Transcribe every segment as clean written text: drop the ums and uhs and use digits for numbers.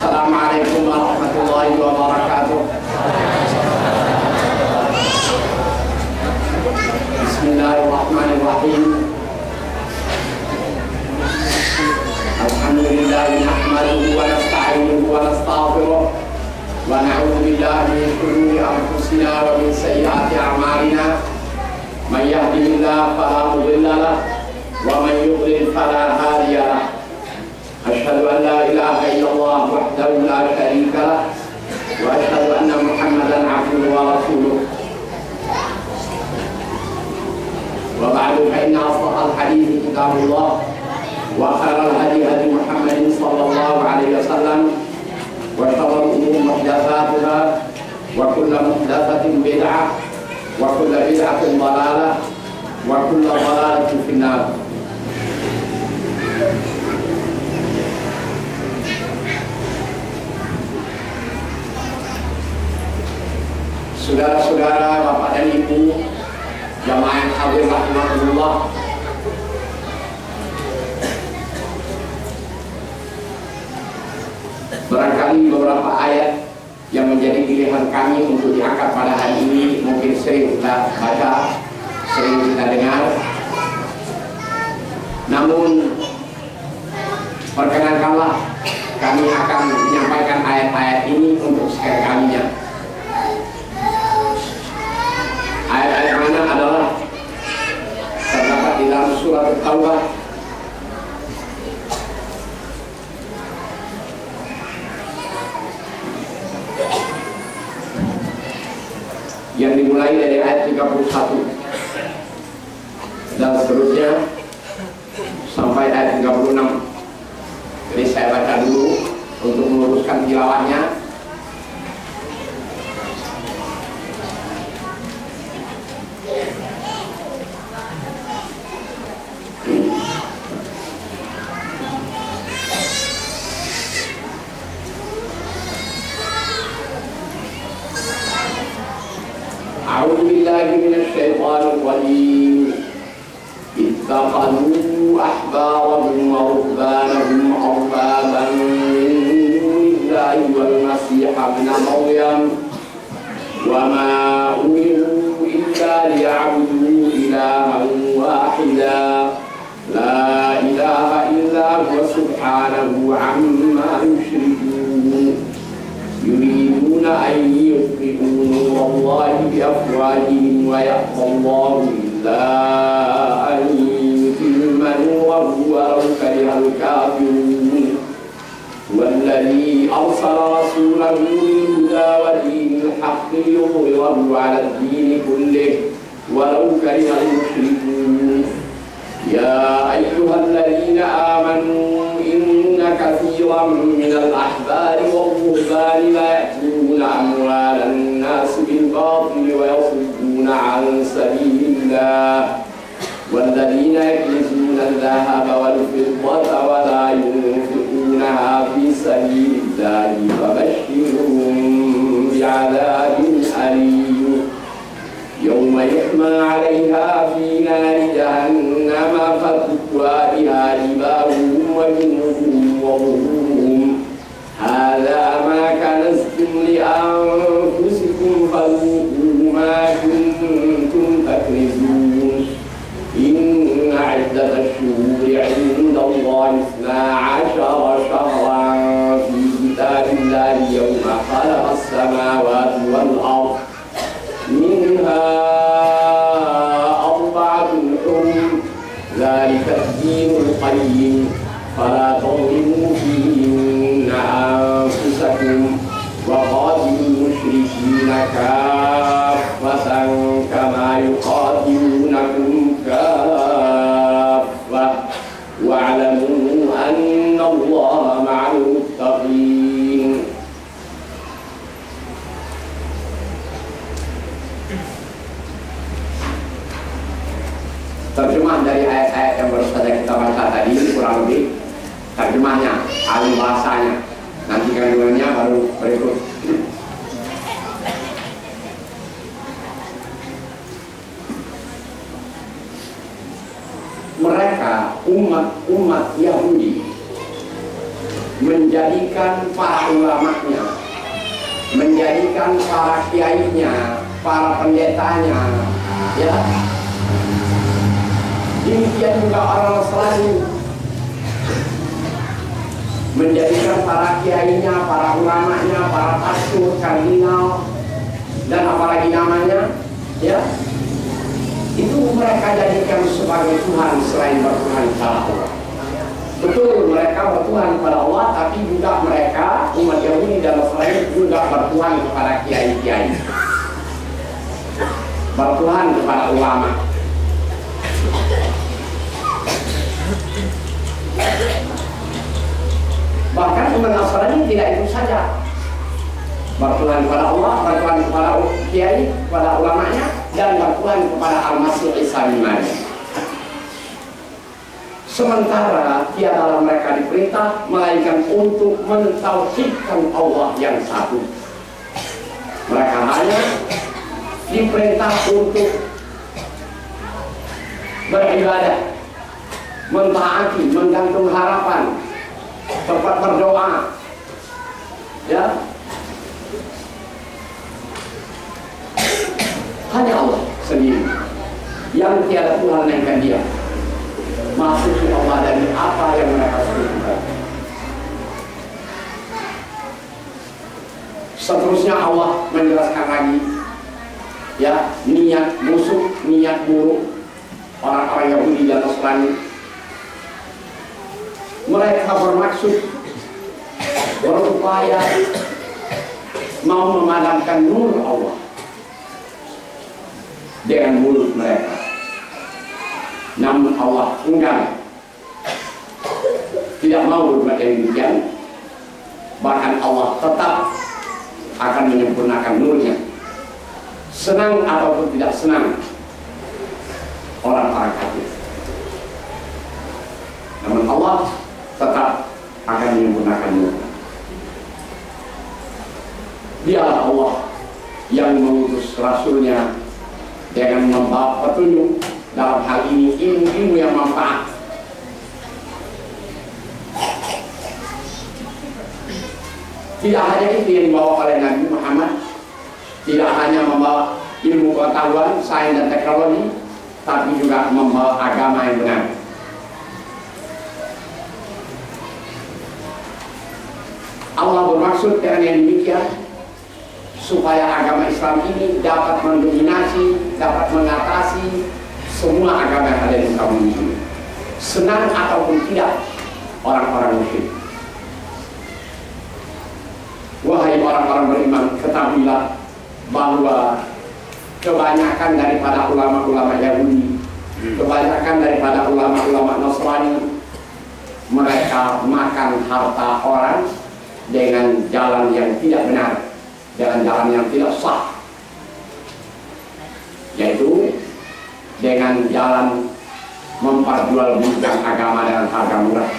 Assalamualaikum warahmatullahi wabarakatuh. Bismillahirrahmanirrahim. Alhamdulillah nahmaduhu wa nasta'inuhu wa nastaghfiruh wa na'udzu billahi min shururi anfusina wa min sayyiati a'malina. May yahdihillahu fala mudilla lahu wa man yudlil fala hadiya lahu. Asyhadu an la ilaha illallah wahdahu la syarika lah wa asyhadu anna Muhammadan abduhu wa rasuluh. Wa ba'du fa inna asdaqal hadithi kitabullah wa khairal hadi hadi Muhammadin sallallahu alaihi wasallam wa syarrul umuri muhdatsatuha wa kullu muhdatsatin bid'ah wa kullu bid'atin dhalalah wa kullu dhalalatin finnar. Saudara-saudara, bapak dan ibu, jamaah yang hadir rahimahullah. Barangkali beberapa ayat yang menjadi pilihan kami untuk diangkat pada hari ini mungkin sering kita baca, sering kita dengar. Namun perkenankanlah kami akan menyampaikan ayat-ayat ini untuk sekali kalinya. Ayat-ayat mana adalah terdapat di dalam surat At-Taubah yang dimulai dari ayat 31 dan seterusnya sampai ayat 36. Jadi saya baca dulu untuk meluruskan tilawahnya. أعوذ بالله من الشيطان الرجيم. اتخذوا أحبارهم ورهبانهم أربابا من دون الله والمسيح ابن مريم وما أمروا إلا ليعبدوا إلها واحدا لا إله إلا هو سبحانه عما يشركون يريدون أن يطفئوا نور الله بأفواههم ويأبى الله إلا أن يتم نوره ولو كره الكافرون والذي أرسل رسوله بالهدى ودين الحق ليظهره على الدين كله ولو كره المشركون يا أيها الذين آمنوا إن كثيرا من الأحبار والرهبان لا يأكلون أموال الناس بالباطل ويصدون عن سبيل الله والذين يكنزون الذهب والفضة ولا ينفقونها في سبيل الله فبشرهم بعذاب أليم يوم يحمى عليها في نار جهنم فتكوى بها جباههم وجنوبهم وظهورهم هذا ما كنزتم لأنفسكم فذوقوا ما كنتم تكنزون إن عدة الشهور عند الله 12 شهرا في كتاب الله يوم خلق السماوات والأرض منها 4 حرم ذلك الدين القيم فلا تظلموا فيهن أنفسكم وقاتلوا المشركين كافة كما يقاتلونكم كافة واعلموا أن الله مع المتقين. Terjemah dari ayat-ayat yang baru saja kita baca tadi kurang lebih terjemahnya, alih bahasanya. Nanti kandungannya baru berikut. Mereka umat Yahudi menjadikan para ulamanya, menjadikan para kiainya, para pendetanya, ya. Demikian juga orang Nasrani menjadikan para kiainya, para ulamanya, para pastor, kardinal, dan apalagi namanya, ya, itu mereka jadikan sebagai Tuhan selain bertuhan kepada Allah. Betul, mereka bertuhan kepada Allah, tapi juga mereka umat Yahudi dan Nasrani juga bertuhan kepada kiai-kiai, bertuhan kepada ulama. Bahkan umat Nasrani tidak itu saja, bertuhan kepada Allah, bertuhan kepada kiai, kepada ulamanya, dan bertuhan kepada Al-Masih Isa bin Maryam. Sementara tiadalah mereka diperintah melainkan untuk mentauhidkan Allah yang satu. Mereka hanya diperintah untuk beribadah, mentaati, menggantung harapan, tempat berdoa, ya. Hanya Allah sendiri yang tiada Tuhan melainkan Dia. Maksud Allah dari apa yang mereka sebutkan. Seterusnya Allah menjelaskan lagi, ya, niat musuh, niat buruk orang-orang Yahudi dan Nasrani. Mereka bermaksud, berupaya mau memadamkan nur Allah dengan mulut mereka. Namun Allah enggan, tidak mau berbuat demikian. Bahkan Allah tetap akan menyempurnakan nurnya, senang ataupun tidak senang orang-orang kafir. Namun Allah tetap akan menyempurnakan nurnya. Dialah Allah yang mengutus Rasulnya dengan membawa petunjuk, dalam hal ini ilmu yang manfaat. Tidak hanya itu yang dibawa oleh Nabi Muhammad, tidak hanya membawa ilmu pengetahuan, sains dan teknologi, tapi juga membawa agama yang benar. Allah bermaksud dengan yang demikian supaya agama Islam ini dapat mendominasi, dapat mengatasi semua agama yang ada di muka bumi ini, senang ataupun tidak orang-orang musyrik. Wahai orang-orang beriman, ketahuilah bahwa kebanyakan daripada ulama-ulama Yahudi, kebanyakan daripada ulama-ulama Nasrani, mereka makan harta orang dengan jalan yang tidak benar, dengan jalan yang tidak sah, yaitu dengan jalan memperjualbelikan agama dengan harga murah.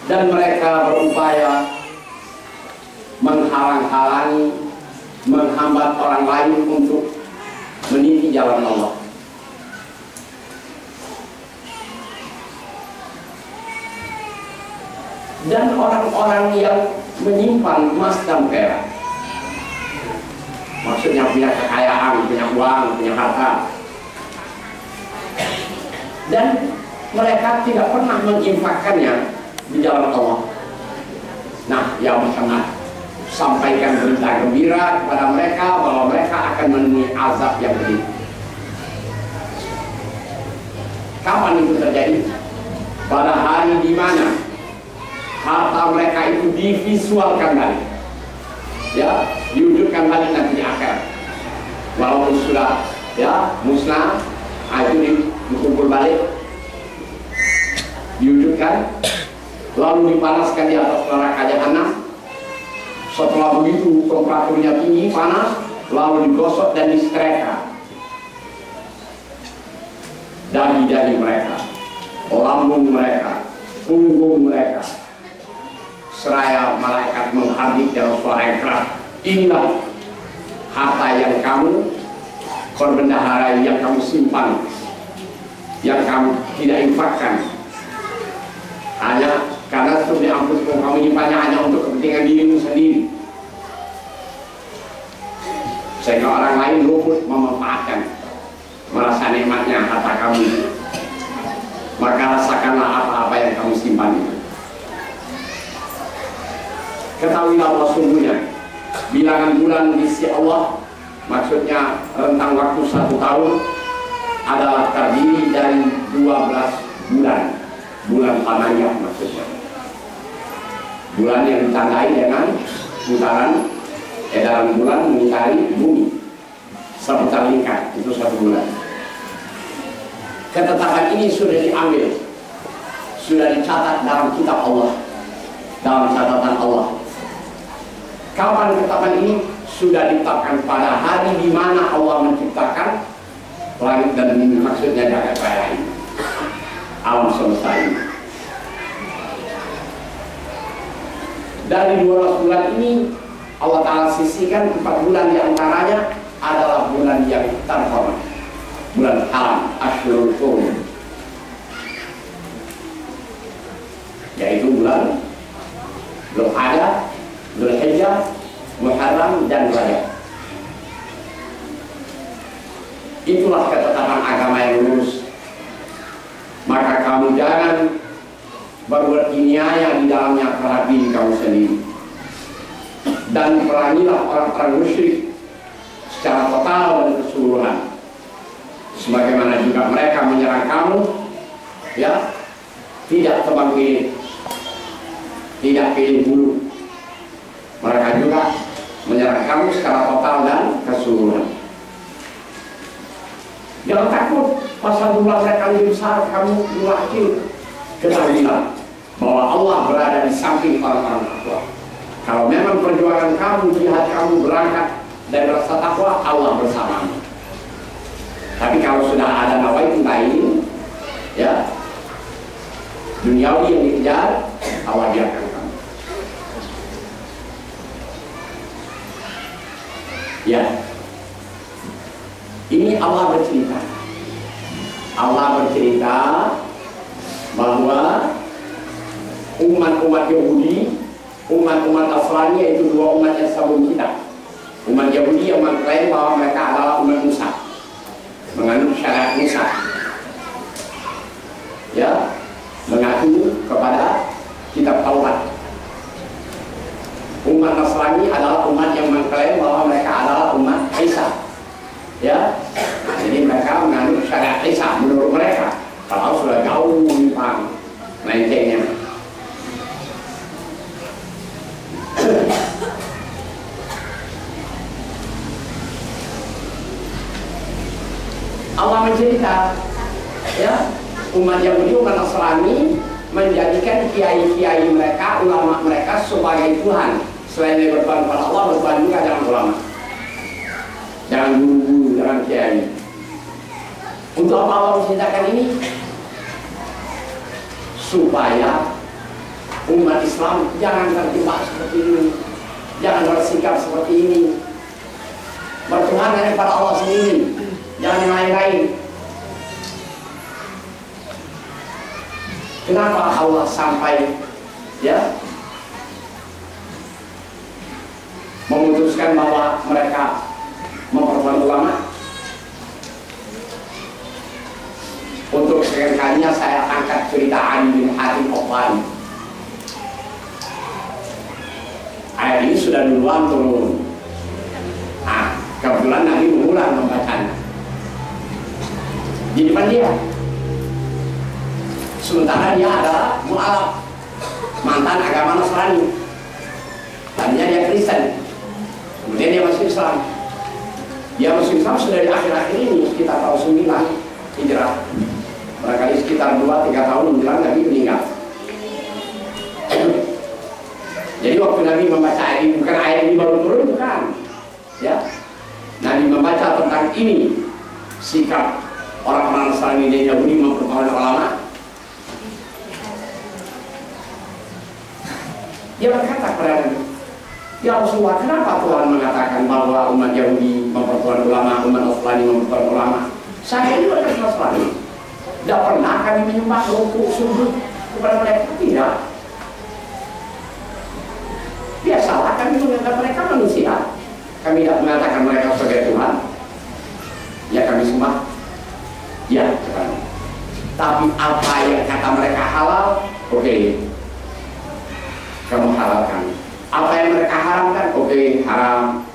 Dan mereka berupaya menghalang-halangi, menghambat orang lain untuk meniti jalan Allah. Dan orang-orang yang menyimpan emas dan perak, maksudnya punya kekayaan, punya uang, punya harta, dan mereka tidak pernah menginfakkannya di jalan Allah. Nah, ya Muhammad, sampaikan berita gembira kepada mereka bahwa mereka akan menemui azab yang pedih. Kapan itu terjadi? Pada hari di mana harta mereka itu divisualkan balik, ya, diwujudkan balik nanti di akhir. Walaupun sudah, ya, musnah, itu dikumpul balik, diwujudkan, lalu dipanaskan di atas neraka jahanam. Setelah begitu temperaturnya tinggi, panas, lalu digosok dan disetrika daging-daging mereka, lambung mereka, punggung mereka, seraya malaikat menghardik dengan suara yang keras, inilah harta yang kamu, korban dahara yang kamu simpan yang kamu tidak infakkan hanya karena itu diampuskan, kamu nyimpannya hanya untuk kepentingan dirimu sendiri, sehingga orang lain luput memanfaatkan, merasa nikmatnya harta kamu, maka rasakanlah apa-apa yang kamu simpan itu. Ketahuilah bahwa sungguhnya bilangan bulan di sisi Allah, maksudnya rentang waktu 1 tahun, adalah terdiri dari 12 bulan Qamariyah, maksudnya bulan yang ditandai dengan putaran edaran bulan mengitari bumi seputar lingkar, itu 1 bulan. Ketetapan ini sudah diambil, sudah dicatat dalam kitab Allah, dalam catatan Allah. Kapan ketetapan ini? Sudah ditetapkan pada hari di mana Allah menciptakan langit dan bumi, maksudnya jagat raya ini, alam semesta ini. Dari 12 bulan ini Allah Ta'ala sisihkan 4 bulan diantaranya adalah bulan yang terhormat, bulan haram, Ashurul Hurum, yaitu bulan Dzulqa'dah, Dzulhijjah, Muharram, dan Rajab. Itulah ketetapan agama yang lurus. Maka kamu jangan berbuat iniaya di dalamnya terhadap diri kamu sendiri, dan perangilah orang-orang musyrik secara total dan keseluruhan, sebagaimana juga mereka menyerang kamu, ya, tidak tebang pilih, tidak pilih bulu. Mereka juga menyerang kamu secara total dan keseluruhan. Jangan takut pasal jumlah mereka lebih besar, kamu jumlah kecil. Ketahuilah bahwa Allah berada di samping orang-orang takwa. Kalau memang perjuangan kamu, jihad kamu berangkat dari rasa takwa, Allah bersamamu. Tapi kalau sudah ada nawaitu lain, ya, duniawi yang dikejar, Allah biarkan kamu. Ya, ini Allah bercerita. Allah bercerita bahwa umat-umat Yahudi, umat-umat Nasrani, yaitu 2 umat yang sebelum kita. Umat Yahudi yang mengklaim bahwa mereka adalah umat Musa, menganut syariat Musa, ya, mengaku kepada kitab Taurat. Umat Nasrani adalah umat yang mengklaim bahwa mereka adalah umat Isa, ya. Jadi mereka menganut syariat Isa menurut mereka, kalau sudah jauh menyimpang melencengnya. Allah mencerita, ya, umat Yahudi, umat Nasrani menjadikan kiai-kiai mereka, ulama mereka sebagai Tuhan. Selain dari bertuhan kepada Allah, bertuhan juga jangan ulama, jangan guru-guru, jangan kiai. Untuk apa Allah menceritakan ini? Supaya umat Islam jangan terjebak seperti ini, jangan bersikap seperti ini. Bertuhan hanya pada Allah sendiri, jangan yang lain-lain. Kenapa Allah sampai, ya, memutuskan bahwa mereka memperbuat ulama? Untuk sekian kalinya saya angkat cerita Ali bin Hatim Al-Qari. Ayat ini sudah duluan turun. Nah, kebetulan Nabi mengulang membacanya di depan dia. Sementara dia adalah mu'alaf, mantan agama Nasrani. Tadinya dia Kristen, kemudian dia masuk Islam. Dia masuk Islam sudah di akhir-akhir ini, sekitar tahun 9 Hijrah. Barangkali sekitar 2-3 tahun menjelang Nabi meninggal. Jadi waktu Nabi membaca ayat ini, bukan ayat ini baru turun, bukan, ya. Nabi membaca tentang ini, sikap orang-orang Nasrani dan Yahudi mempertahankan ulama. Dia berkata kepada Nabi, ya Rasulullah, kenapa Tuhan mengatakan bahwa umat Yahudi mempertahankan ulama, umat Nasrani mempertahankan ulama? Saya ini bukan Nasrani, Tidak pernah kami menyembah untuk sujud kepada mereka, tidak. Biasalah kami menganggap mereka manusia. Kami tidak mengatakan mereka sebagai Tuhan. Ya kami sembah. Ya, tapi apa yang kata mereka halal, oke, kamu halalkan. Apa yang mereka haramkan, oke, haram.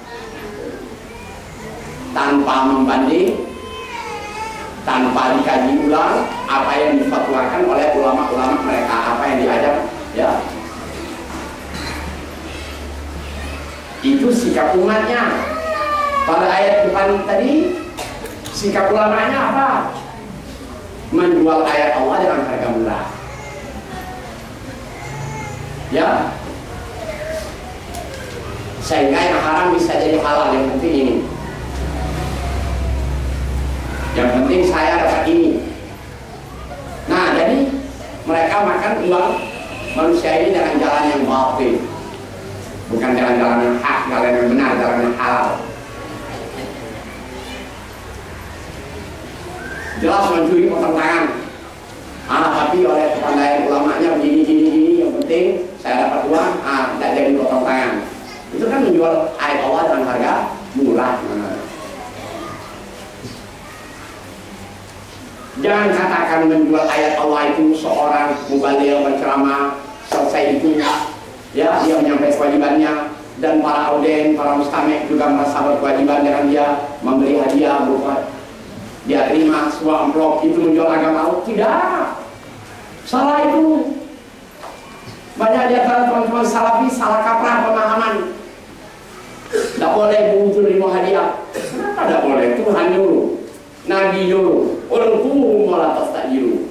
Tanpa membanding, tanpa dikaji ulang apa yang difatwakan oleh ulama-ulama mereka, apa yang diajar, ya. Itu sikap umatnya. Pada ayat depan tadi, sikap ulamanya apa? Menjual ayat Allah dengan harga murah. Ya. Sehingga yang haram bisa jadi halal, yang penting ini. Yang penting saya dapat ini. Nah, jadi mereka makan uang manusia ini dengan jalan yang batil. Bukan jalan-jalan yang hak, jalan yang benar, jalan yang halal. Jelas mencuri potong tangan. Tapi oleh kepandaian ulamanya begini, yang penting saya dapat uang, tidak jadi potong tangan. Itu kan menjual ayat Allah dengan harga murah. Jangan katakan menjual ayat Allah itu seorang mubaligh berceramah, selesai itu ya dia menyampaikan kewajibannya, dan para auden, para mustami' juga merasa berkewajiban dengan dia memberi hadiah berupa dia terima sebuah amplop, itu menjual agama Allah. Tidak, salah itu. Banyak di antara teman-teman salafi salah kaprah pemahaman. Tidak boleh muncul terima hadiah. Kenapa tidak boleh? Tuhan dulu, Nabi dulu, orang kumu malah tak dulu.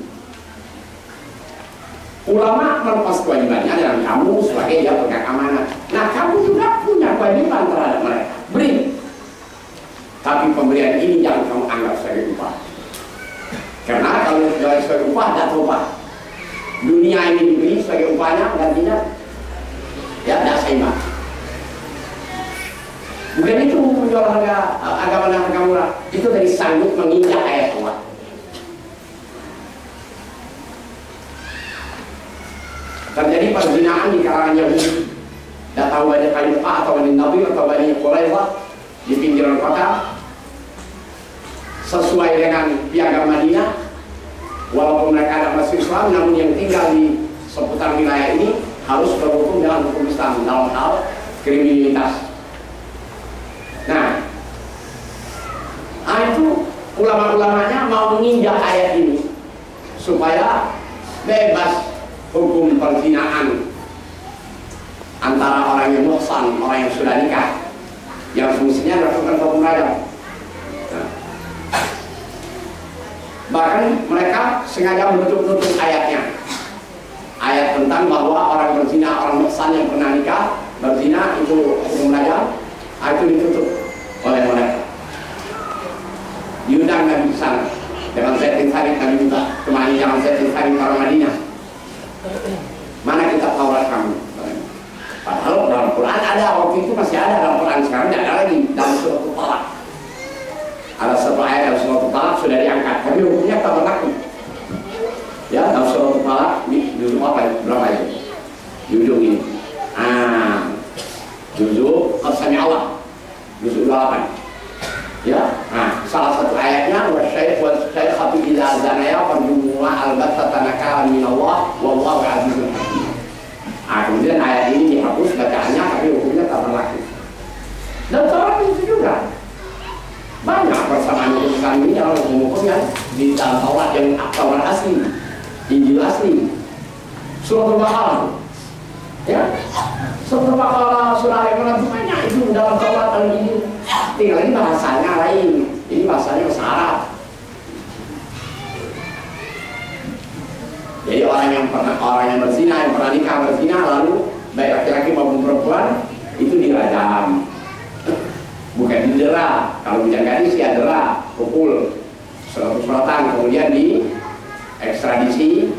Ulama melepas kewajibannya dengan kamu sebagai dia pegang amanah. Nah, kamu juga punya kewajiban terhadap mereka. Beri. Tapi pemberian ini jangan kamu anggap sebagai upah. Karena kalau jangan sebagai upah, tidak upah. Dunia ini diberi sebagai upahnya dan tidak, ya tidak seimbang. Bukan itu menjual harga agama dan harga murah. Itu dari sanggup menginjak ayat Allah. Terjadi perzinaan di kalangan Yahudi. Tidak tahu banyak Kainuqa atau Bani Nadir atau Bani Quraidah di pinggiran kota. Sesuai dengan piagam Madinah, walaupun mereka ada masuk Islam, namun yang tinggal di seputar wilayah ini harus berhukum dengan hukum Islam dalam hal kriminalitas. Nah, itu ulama-ulamanya mau menginjak ayat ini supaya bebas hukum perzinaan antara orang yang muhsan, orang yang sudah nikah, yang fungsinya melakukan hukum rajam. Nah, bahkan mereka sengaja menutup-nutup ayatnya. Ayat tentang bahwa orang berzina, orang muhsan yang pernah nikah berzina itu hukum rajam, itu ditutup oleh mereka. Diundang Nabi ke sana dengan setting hari Nabi juga kemana jangan setting hari orang Madinah. Mana kitab Taurat kamu? Padahal dalam Quran ada, waktu itu masih ada dalam Quran, sekarang tidak ada lagi dalam surat Al-Talaq. Ada satu ayat dalam surat Al-Talaq sudah diangkat, tapi hukumnya tak berlaku. Ya, dalam surat Al-Talaq di juzuk berapa itu? Di ujung ini. Juzuk Qasami Allah, juzuk 8. Ya, salah satu ayatnya wasyaiq wal syaikhatu idza zanaya farjumuha albattatan nakalan min Allah wallahu azizun hakim. Kemudian ayat ini dihapus bacaannya, tapi hukumnya tak berlaku. Dan Taurat itu juga banyak persamaan hukum ini dalam hukum-hukum yang di dalam Taurat, yang Taurat asli, Injil asli, Surah Al-Baqarah, ya, Surah Al-Baqarah, Surah Al-Imran, banyak itu dalam Taurat dan Injil. Tinggal ini bahasanya lain, ini bahasanya bahasa Arab. Jadi orang yang berzina, yang pernah nikah berzina, lalu baik laki-laki maupun perempuan itu dirajam, bukan didera. Kalau bujang gadis ya dera, pukul, serotan, kemudian di ekstradisi,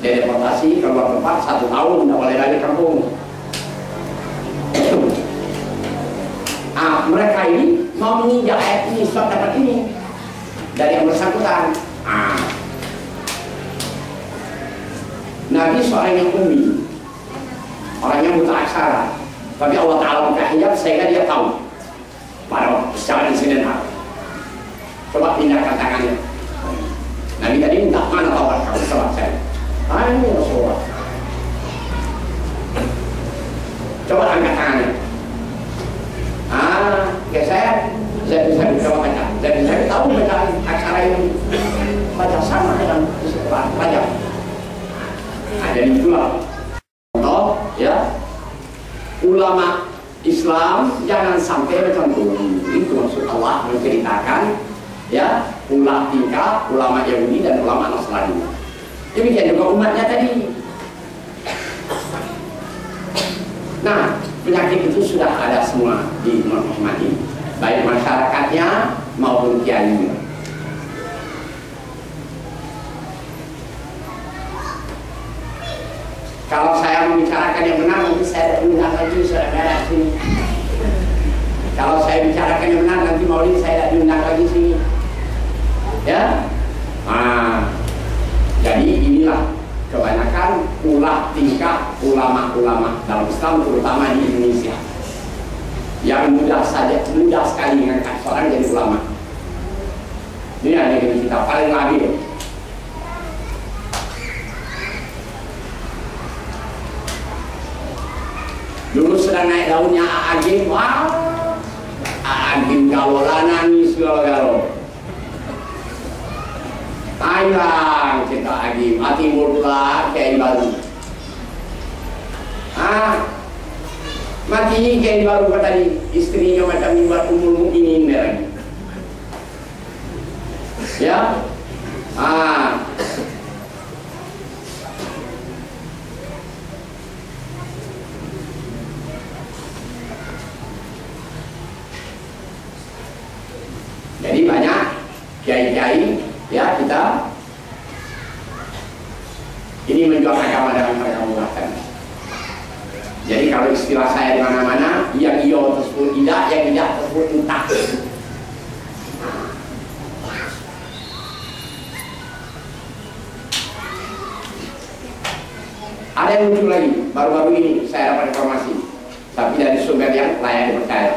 deportasi ke luar tempat 1 tahun, tidak boleh balik kampung. Mereka ini mau menginjak ayat ini, sebab dapat ini dari yang bersangkutan. seorang yang ummi, orang yang buta aksara, tapi Allah Ta'ala buka hijab sehingga dia tahu pada secara insidental. Coba pindahkan tangannya. Nabi tadi minta mana tawar kamu, coba saya. Ini Rasulullah. Coba angkat tangannya. Saya bisa baca. Jadi saya tahu baca aksara ini baca sama dengan baca. Jadi itulah contoh ya, ulama Islam jangan sampai bercampur. Itu maksud Allah menceritakan ya ulah tingkah ulama Yahudi dan ulama Nasrani. Demikian juga umatnya tadi. Nah, penyakit itu sudah ada semua di umat ini, baik masyarakatnya maupun kiainya. Kalau saya membicarakan yang benar, nanti saya diundang lagi saudara sini. Kalau saya bicarakan yang benar, nanti Maulid saya diundang lagi sini. Ya, jadi inilah kebanyakan ulah tingkah ulama-ulama dalam Islam, terutama di Indonesia, yang mudah sekali mengangkat seorang jadi ulama. Ini ada yang kita paling labil. Dulu sedang naik daunnya Agim, wah, Agim galola nangis galo-galo. Tayang kita Agim, mati murla Kiai baru. Mati Kiai baru tadi, istrinya macam buat umur mungkin lagi. Ya, jadi banyak kiai-kiai ya kita ini menjual agama dalam pergaulan. Jadi kalau istilah saya di mana-mana, yang iyo tersebut tidak, yang tidak tersebut entah. Ada yang muncul lagi baru-baru ini saya dapat informasi, tapi dari sumber yang layak dipercaya.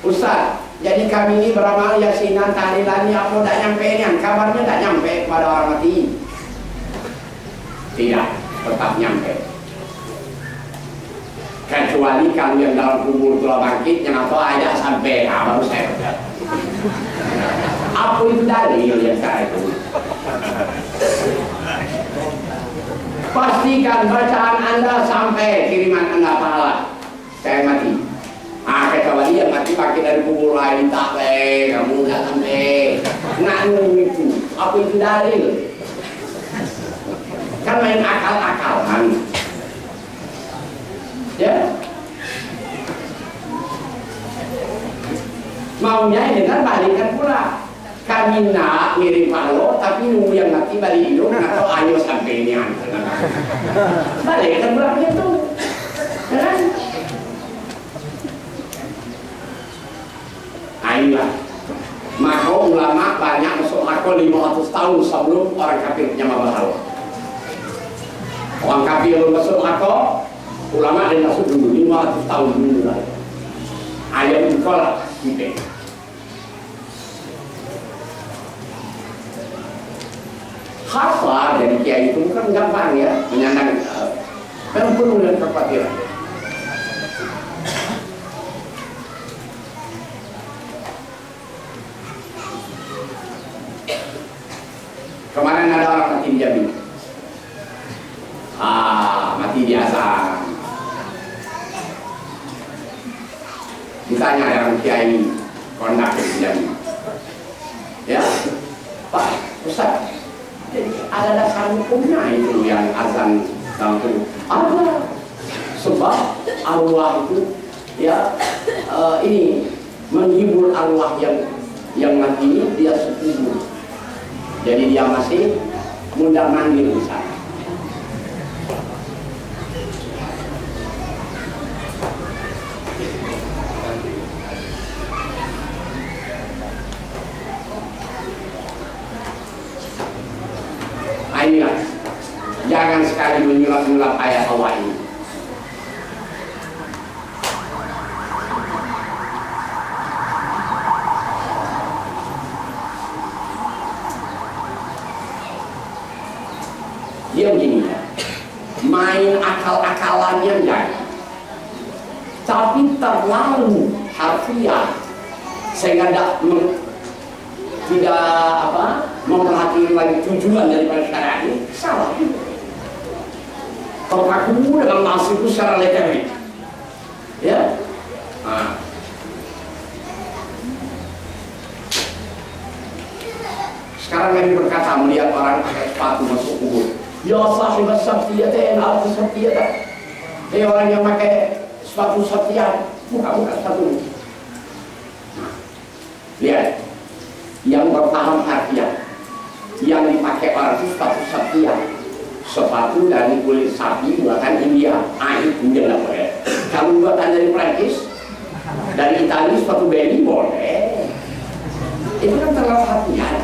Ustaz, jadi kami ini beramal yasinan, tahlilan, apa tidak nyampe ini, kabarnya tidak nyampe kepada orang mati. Tidak, tetap nyampe. Kecuali kalau yang dalam kubur telah bangkit, yang apa ada sampai, baru saya percaya. Apa itu dalil yang saya itu? Pastikan bacaan Anda sampai kiriman Anda pahala. Saya mati. Kecuali yang mati pakai dari kubur lain tak kamu nggak sampai. Nggak itu. Apa itu dalil? Kan main akal-akalan. Ya. Maunya ini kan balikan pula. Kami nak ngirim palo, tapi nunggu yang mati balik hidup, atau ayo sampai ini balikan pula begitu. Kan? Ayolah. Maka ulama banyak masuk akal 500 tahun sebelum orang kafir nyama berhala. Orang kafir belum masuk akal, ulama ada masuk dulu 500 tahun dulu lah. Ayat itu lah kita. Khaslah dari kiai itu bukan gampang ya, menyandang memang penuh dengan kekhawatiran. Kemarin ada orang mati di Jambi. Mati di Asam. Ditanya dengan kiai kondak di Jambi. Ya, Pak Ustaz, jadi ada dasar hukumnya itu yang azan dalam tubuh. Ada. Sebab arwah itu ya ini menghibur arwah yang mati ini dia setuju. Jadi dia masih mundar mandir di sana. Inilah sekali menyulap-nyulap ayat Allah ini. Dia begini ya, main akal-akalannya jadi, tapi terlalu harfiah sehingga tidak memperhatikan lagi tujuan daripada syariat ini, salah. Terpaku dengan nasib itu secara literal, ya. Nah. Sekarang Nabi berkata melihat orang pakai sepatu masuk kubur, ya sahibas sabtiyah, aku sabtiyah. Hei orang yang pakai sepatu sabtiyah, buka sepatu. Nah, lihat, yang berpaham harfiah, yang dipakai orang itu sepatu sabtiyah, sepatu dari kulit sapi buatan India. Itu jangan boleh. Kalau buatan dari Prancis, dari Italia sepatu Benny boleh. Itu kan terlalu harfiah.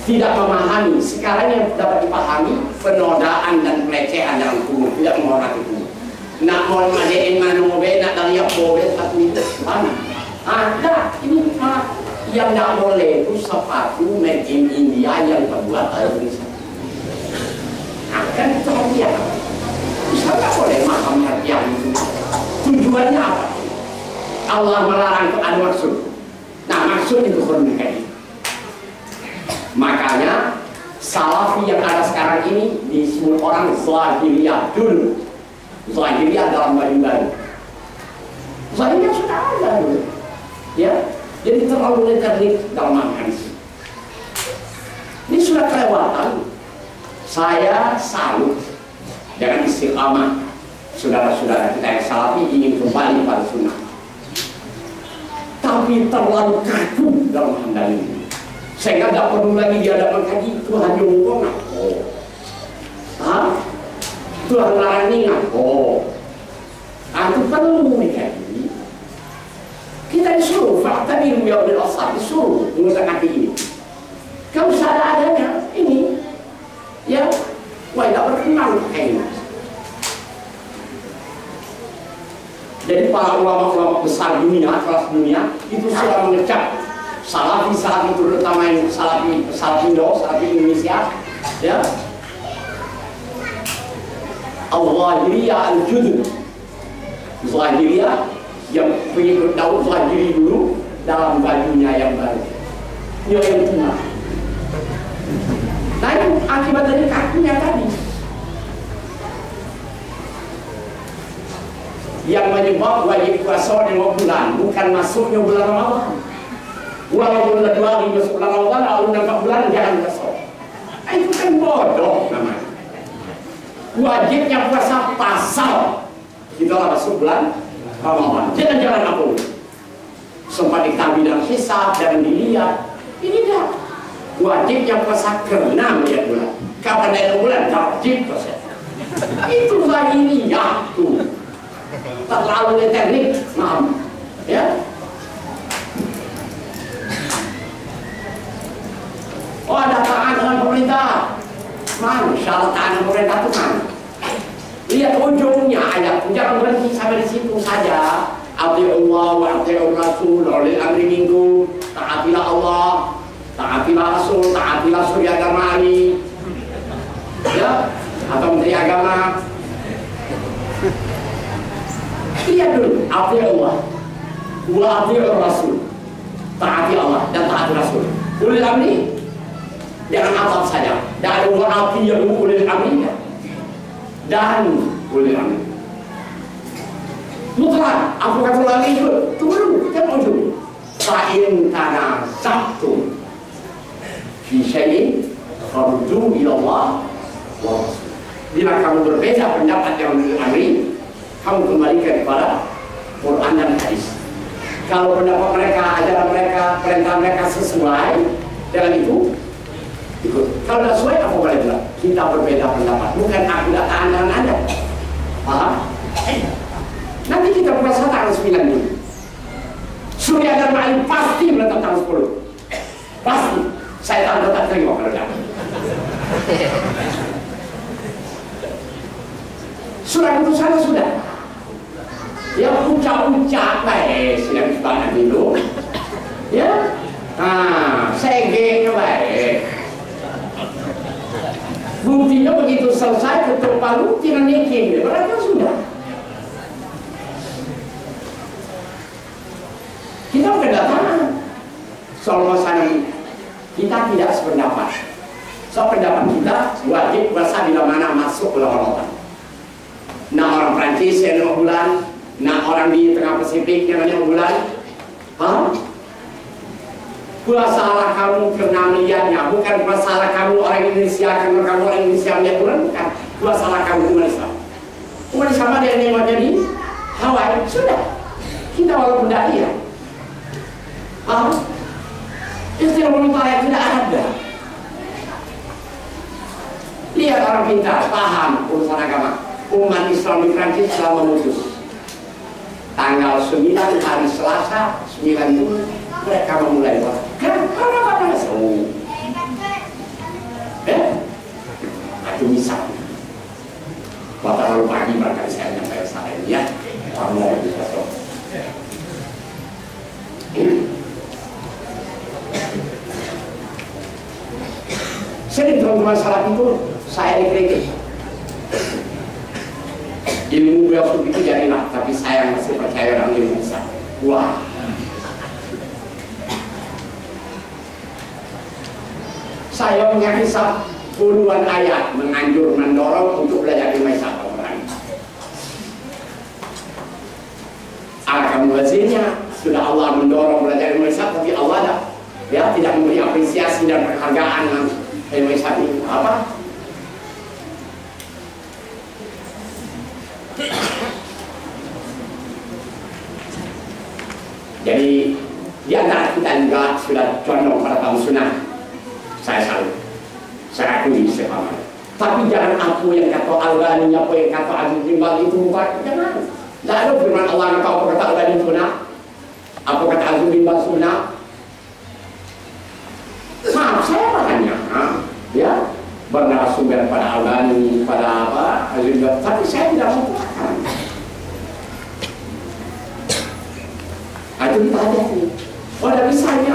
Tidak memahami. Sekarang yang dapat dipahami penodaan dan pelecehan dalam tubuh, tidak menghormati tubuh. Nak mau madein manobe, nak dari bobe satu itu mana? Ada ini yang tidak boleh itu sepatu made in India yang terbuat dari Indonesia. Kan itu hadiah. Bisa nggak boleh maham hadiah itu? Tujuannya apa? Allah melarang itu ada maksud. Nah maksud itu komunikasi. Makanya salafi yang ada sekarang ini disebut orang zahiriyah dulu. Zahiriyah dalam baju-baju. Zahiriyah sudah ada dulu. Ya, jadi terlalu literik dalam hadis. Ini sudah kelewatan. Saya salut dengan istiqamah saudara-saudara kita yang salafi ingin kembali pada sunnah. Tapi terlalu kaku dalam handal ini. Sehingga tidak perlu lagi dia dapat kaji Tuhan Jumbo ngaku. Tuhan larang ngaku. Itu perlu dikaji. Kita disuruh fakta di Ruya bin Asad disuruh mengutak hati ini. Kalau seadanya ini, ya, wah tidak berkenan kayaknya. Jadi para ulama-ulama besar dunia, kelas dunia itu sudah mengecap salafi terutama yang salafi Indonesia, ya. Al-Zahiriyah al-Judud, Zahiriyah yang pengikut Daud Zahiri dulu dalam bajunya yang baru, yang tengah. Nah itu akibat dari kakinya tadi yang menyebab wajib puasa di bulan, bukan masuknya bulan Ramadan. Walaupun udah 2 hari masuk bulan Ramadan, lalu nampak bulan jangan puasa. Itu kan bodoh namanya. Wajibnya puasa pasal kita masuk bulan Ramadan. Jangan apa? Sempat diketahui dalam hisab, jangan dilihat. Ini dah wajibnya puasa karena melihat bulan. Kapan ada bulan wajib puasa. Itu zahiriyah tuh. Terlalu teknik, maaf, ya. Oh ada taat dengan pemerintah, mana syarat taat dengan pemerintah itu mana? Lihat ujungnya ayat, jangan berhenti sampai di situ saja. Ati'ullah wa ati'ur Rasul, ulil amri minkum. Taatilah Allah, taatilah Rasul, taatilah suri agama Ali, ya, atau menteri agama. Lihat dulu, ati'ullah wa ati'ur Rasul, taati Allah dan taati Rasul. Ulil amri jangan atap saja, dan wa'ati yang ulil amri dan ulil amri mutlak. Aku kata lagi itu turun kan ujung. Fa'in kana sabtu fi syai'in farju ila Allah wa Rasul. Bila kamu berbeda pendapat yang ulil amri, kamu kembalikan kepada Quran dan hadis. Kalau pendapat mereka, ajaran mereka, perintah mereka sesuai dengan itu, ikut. Kalau tidak sesuai, apa boleh bilang? Kita berbeda pendapat. Bukan aku tidak tahan dengan Anda. Paham? Nanti kita puasa tanggal 9 dulu. Surya dan Ma'in pasti menetap tanggal 10. Pasti. Saya tak terima kalau tidak. Surat keputusan sudah. Ya ucap-ucap baik, sedang banget itu. Ya, sege baik. Buktinya begitu selesai ketuk palu tidak nikim, berarti sudah. Kita kedatangan soal masalah ini. Kita tidak sependapat. Soal pendapat kita wajib puasa bila mana masuk bulan Ramadan. Nah orang Prancis yang 5 bulan, nah orang di tengah Pasifik yang 5 bulan. Puasalah kamu karena melihatnya, bukan puasalah kamu orang Indonesia karena kamu orang Indonesia melihat bulan, bukan. Puasalah kamu umat Islam. Umat Islam ada yang mau jadi Hawaii, sudah. Kita walaupun tidak lihat. Istilah yang tidak ada. Lihat orang pintar, paham urusan agama. Umat Islam di Prancis telah memutus tanggal 9 hari Selasa 9 Juni mereka memulai puasa. Kenapa? Itu misal. Waktu lalu pagi barangkali saya menyampaikan salah ini ya. Orang mulai bisa so. Sering teman-teman salah itu saya dikritik. Ilmu beliau itu jadilah, tapi saya masih percaya dalam ilmu besar. Wah. Saya punya kisah puluhan ayat menganjur mendorong untuk belajar ilmu hisab Al-Quran. Alhamdulillahnya sudah Allah mendorong belajar ilmu hisab, tapi Allah tidak memberi apresiasi dan penghargaan ilmu hisab ini. Apa? Jadi di antara kita juga sudah condong pada kaum sunnah. Saya salut, saya akui sepaham. Tapi jangan aku yang kata Al-Ghani, apa yang kata Aziz bin Baz itu bukan, jangan. Tidak ada firman Allah yang apa kata Al-Ghani sunnah, apa kata Aziz bin Baz sunnah. Maaf, saya hanya ya bernarasumber pada Al-Ghani, pada apa Aziz bin Baz, tapi saya tidak mengatakan. Itu kita hati-hati. Oh, tidak bisa ini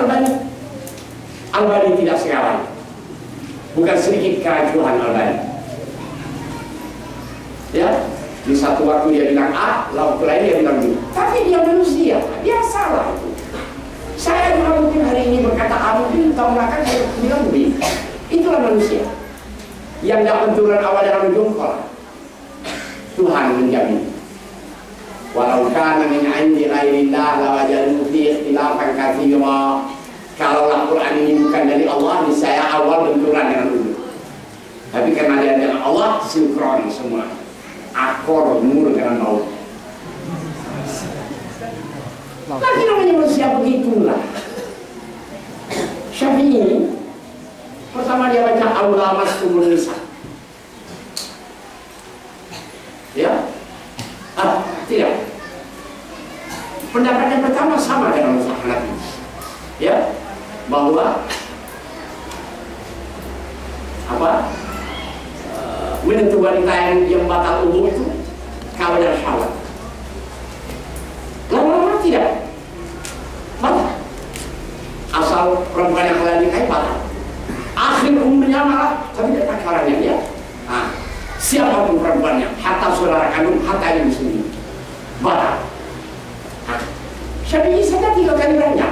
Al-Bani tidak sekarang. Bukan sedikit keraguan Al-Bani. Ya, di satu waktu dia bilang A, lalu lain dia bilang B. Tapi dia manusia, dia salah itu. Saya juga mungkin hari ini berkata A, mungkin tahun belakang saya bilang B. Itulah manusia. Yang tidak benturan awal dalam jongkol. Tuhan menjamin. Walau kana min 'indi ghairillah lawajadu fi ikhtilafan katsira. Kalau Al-Quran ini bukan dari Allah, niscaya awal benturan dengan ujung. Tapi karena dia dengan Allah, sinkron semua. Akor nur dengan maut. Lagi namanya manusia begitulah. Syafi'i pertama dia baca Aula Mas'ulun Nisa. Ya? Tidak. Pendapat yang pertama sama dengan Mazhab Hanafi. Ya, bahwa menentu wanita yang batal wudu itu kalau ada syahwat. Lama-lama tidak batal. Asal perempuan yang halal nikahi batal. Akhir umurnya malah tapi tidak pacarannya ya. Siapapun perempuannya, hatta saudara kandung, hatta ibu sendiri, batal. Syafi'i saja 3 kali banyak.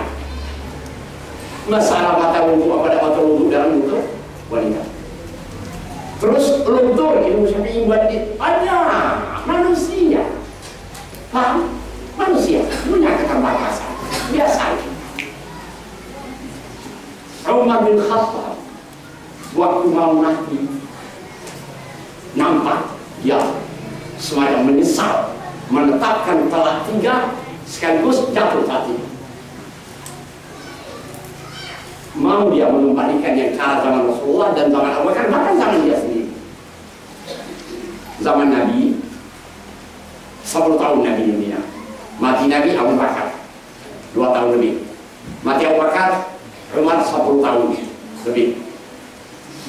Masalah batal wudu, apa ada batal wudu dalam wudu wanita. Terus luntur ilmu Syafi'i buat ada manusia, paham? Manusia punya keterbatasan biasa. Umar bin Khattab waktu mau mati nampak dia semacam menyesal menetapkan talak 3 sekaligus jatuh hati. Mau dia mengembalikan yang cara zaman Rasulullah dan zaman Abu Bakar, bahkan zaman dia sendiri. Zaman Nabi 10 tahun Nabi dunia. Mati Nabi Abu Bakar 2 tahun lebih. Mati Abu Bakar Umar 10 tahun lebih.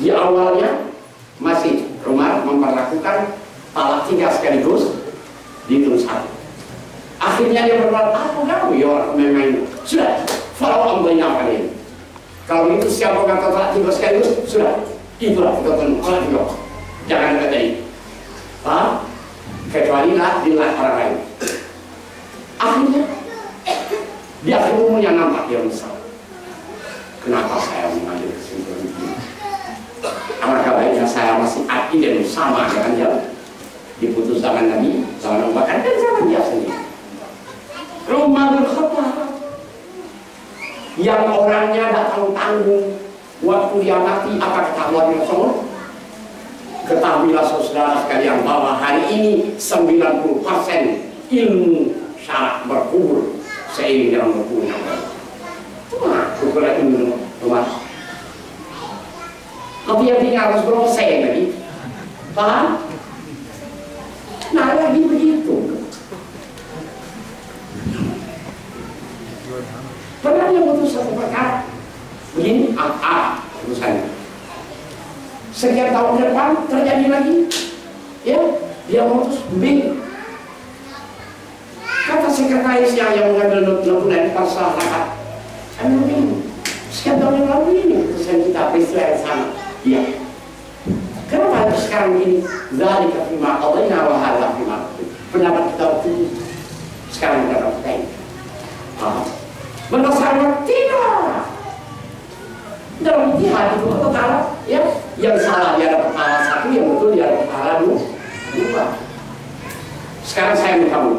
Di awalnya masih Umar memperlakukan talak 3 sekaligus dihitung 1. Akhirnya dia berkata, apa kamu ya orang main-main? Sudah, follow on banyak kali ini. Kalau itu siapa yang talak 3 sekaligus, sudah. Itulah kita talak 3. Jangan kata ini. Paham? Kecuali lah dilihat orang lain. Akhirnya di akhir umurnya nampak dia menyesal. Kenapa saya mengambil kesimpulan ini? Alangkah baiknya saya masih akidah sama dengan dia diputus zaman Nabi, zaman Abu Bakar dan zaman dia sendiri. Umar bin Khattab yang orangnya tak tanggung waktu dia mati, apa kata Allah Rasul? Ketahuilah saudara sekalian bahwa hari ini 90% ilmu syarak berkubur seiring dengan berkuburnya. Wah, kuburan ilmu rumah. Tapi yang tinggal harus berapa lagi? Paham? Nah lagi begitu. Pernah dia putus satu perkara begini, urusannya. Sekian tahun depan terjadi lagi, ya dia putus B. Kata sekretaris yang mengambil notulen masyarakat, saya bingung. Sekian tahun yang lalu ini keputusan kita peristiwa yang sama. Iya. Kenapa sekarang ini dari kafirma Allah ini awal kafirma pendapat kita waktu itu sekarang pendapat kita ini. Benar tidak. Dalam ijtihad itu Allah ya, yang salah dia ada pahala 1, yang betul dia ada pahala 2. Sekarang saya minta kamu.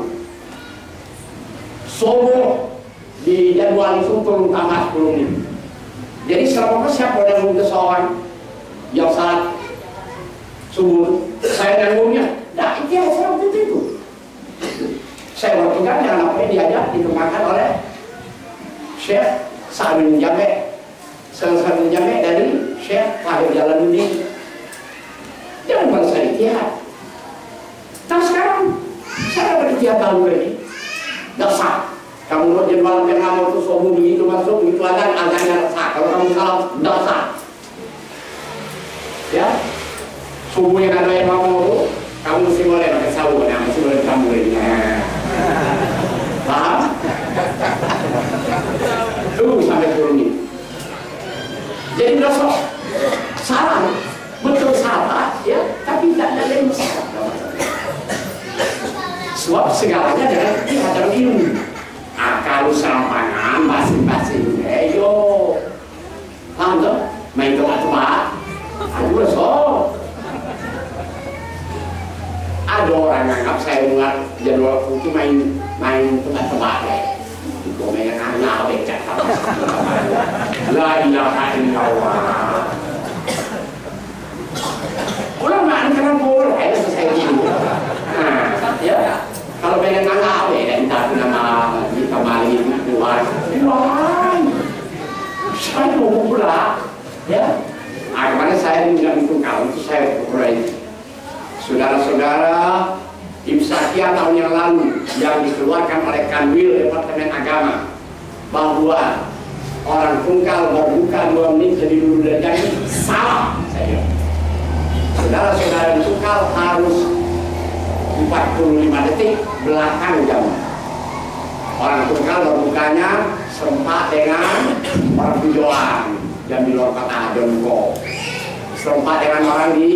Sobo di jadwal itu turun tambah 10 menit. Jadi selama siapa yang mau seorang yang saat subuh saya nanggungnya, nah itu yang saya waktu itu. Saya waktu kan yang namanya diajak dikembangkan oleh Syekh Sa'ad bin Jabe, salah satu Jabe dari Syekh Tahir Jalaluddin. Jangan bangsa ijtihad. Nah sekarang saya berijtihad tahun lagi, nggak sah. Kamu mau jadwal yang lama itu subuh begitu masuk begitu azannya sah. Kalau kamu salah nggak sah. Ya, subuh yang ada yang mau kamu mesti boleh pakai sawu, nah mesti boleh kamu ini. Paham? Tunggu sampai turun ini. Jadi besok salah, betul salah, ya, tapi tidak ada yang salah. Sebab segalanya adalah hadapan ilmu. Kalau serampangan, basi-basi, yo, paham tuh? Main tebak-tebak, aduh so. Ada orang yang anggap saya buat jadwal itu main tebak-tebak deh. Itu main anak becak sama. La ilaha illallah. Ulama kan boleh saya gini. Nah, ya. Kalau pengen nangkap ya, entah nama kita balik keluar, wah, saya mau pula, ya. Kemarin saya tidak ditungkal, itu saya pulai. Saudara-saudara, Imsakia tahun yang lalu yang dikeluarkan oleh Kanwil Departemen Agama bahwa orang tungkal berbuka 2 menit lebih dulu dari jam salah, saya. Saudara-saudara tungkal harus 45 detik belakang jam. Orang tunggal berbukanya serempak dengan orang tujuan jam di luar kota Jongko, serempak dengan orang di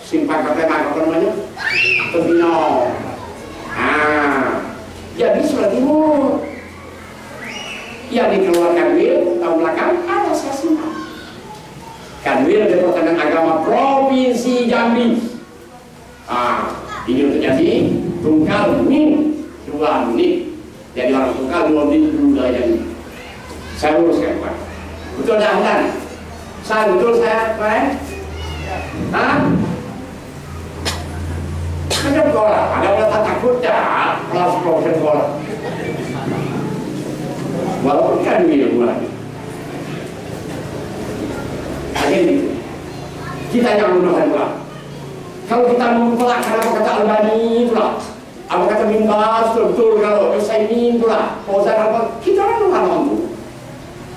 simpang apa namanya Tebino. Jadi seperti itu yang dikeluarkan Kanwil tahun belakang ada saya simpan. Kanwil Departemen Agama Provinsi Jambi. Ini untuk jadi tunggal min 2 menit. Jadi orang tunggal 2 menit dulu dah jadi. Saya uruskan Pak. Betul dah kan? Saya betul saya Pak. Macam sekolah, ada orang takut dah kelas profesor sekolah. Walaupun kan dia mulai. Akhirnya kita yang menuhan pula. Kalau kita mempelajari apa kata Albani pula, apa kata Bin Baz betul kalau Utsaimin pula, Fauzan apa kita orang mampu.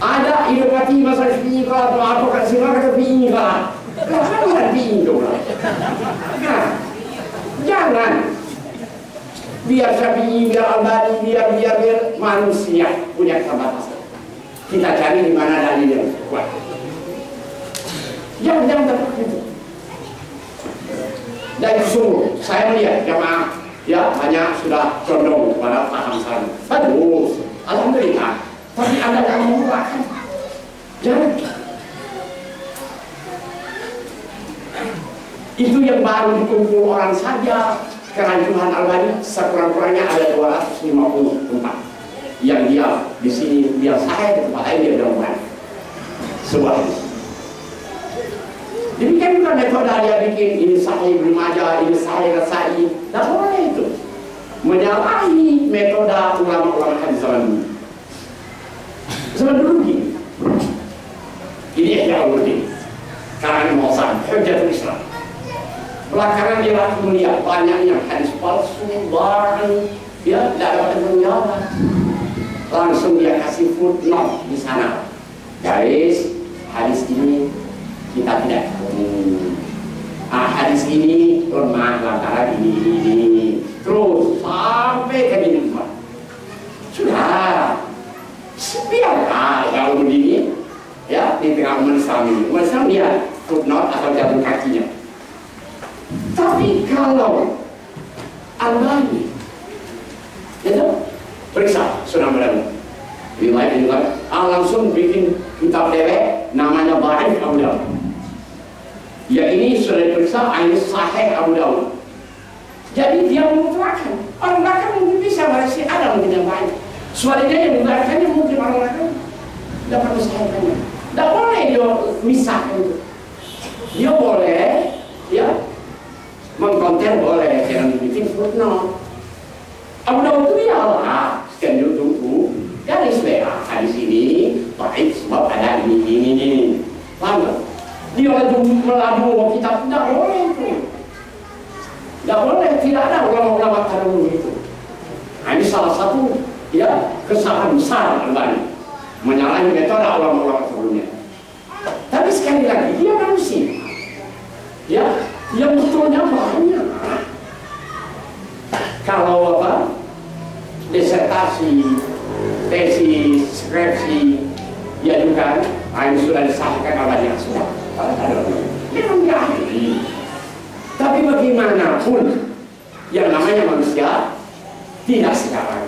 Ada ide mati masalah ini pula atau apa kata siapa kata ini pula, kenapa bukan ini pula? Nah, Jangan. Biar Syafi'i, biar Albani, biar manusia punya keterbatasan. Kita cari di mana dalil yang kuat. Jangan terpakai itu. Dan sungguh saya melihat jamaah ya banyak sudah condong pada paham saya. Bagus, alhamdulillah. Tapi Anda jangan mengubahkan. Jangan. Itu yang baru dikumpul orang saja. Kerancuhan Albani sekurang-kurangnya ada 250 tempat yang dia di sini dia sahih, di tempat lain dia bilang sebuah. Demikian juga metode dia bikin ini sahih Ibnu Majah, ini sahih Nasa'i. Tidak boleh itu menyalahi metode ulama-ulama hadis zaman dulu. Zaman dulu gini. Ini Ihya Ulumuddin karangan Muhammad Hujjatul Islam. Belakangan dia melihat banyaknya hadis palsu, barang, dia tidak dapat menjawab. Langsung dia kasih footnote di sana. Guys, hadis ini kita tidak tahu. Hadis ini lemah lantaran ini. Terus sampai ke ini. Sudah. Biarlah kalau begini, ya di tengah umat Islam ini. Umat Islam dia footnote atau jatuh kakinya. Tapi kalau Albani itu periksa sudah berani riwayat langsung bikin kitab dewek namanya Baik Abu Dawud. Ya ini sudah diperiksa ini sahih Abu Dawud. Jadi dia memutlakkan orang belakang mungkin bisa masih ada mungkin yang baik. Soalnya yang membacakannya mungkin orang belakang dapat mensahihkannya. Tidak boleh dia misahkan itu. Dia boleh ya mengkonten boleh, jangan bikin footnote. Abu Dawud itu ya Allah, sekian tunggu garis merah hadis ini baik sebab ada ini. Paham tak? Dia meladu kitab tidak boleh itu. Tidak boleh, tidak ada ulama-ulama terdahulu itu. Nah, ini salah satu ya kesalahan besar Albani menyalahi metode ulama-ulama sebelumnya. Tapi sekali lagi dia manusia. Ya, yang betulnya banyak. Kalau apa? Disertasi, tesis, skripsi, ya juga, ini sudah disahkan awalnya sudah. Memang nggak ahli. Tapi bagaimanapun, yang namanya manusia tidak sekarang.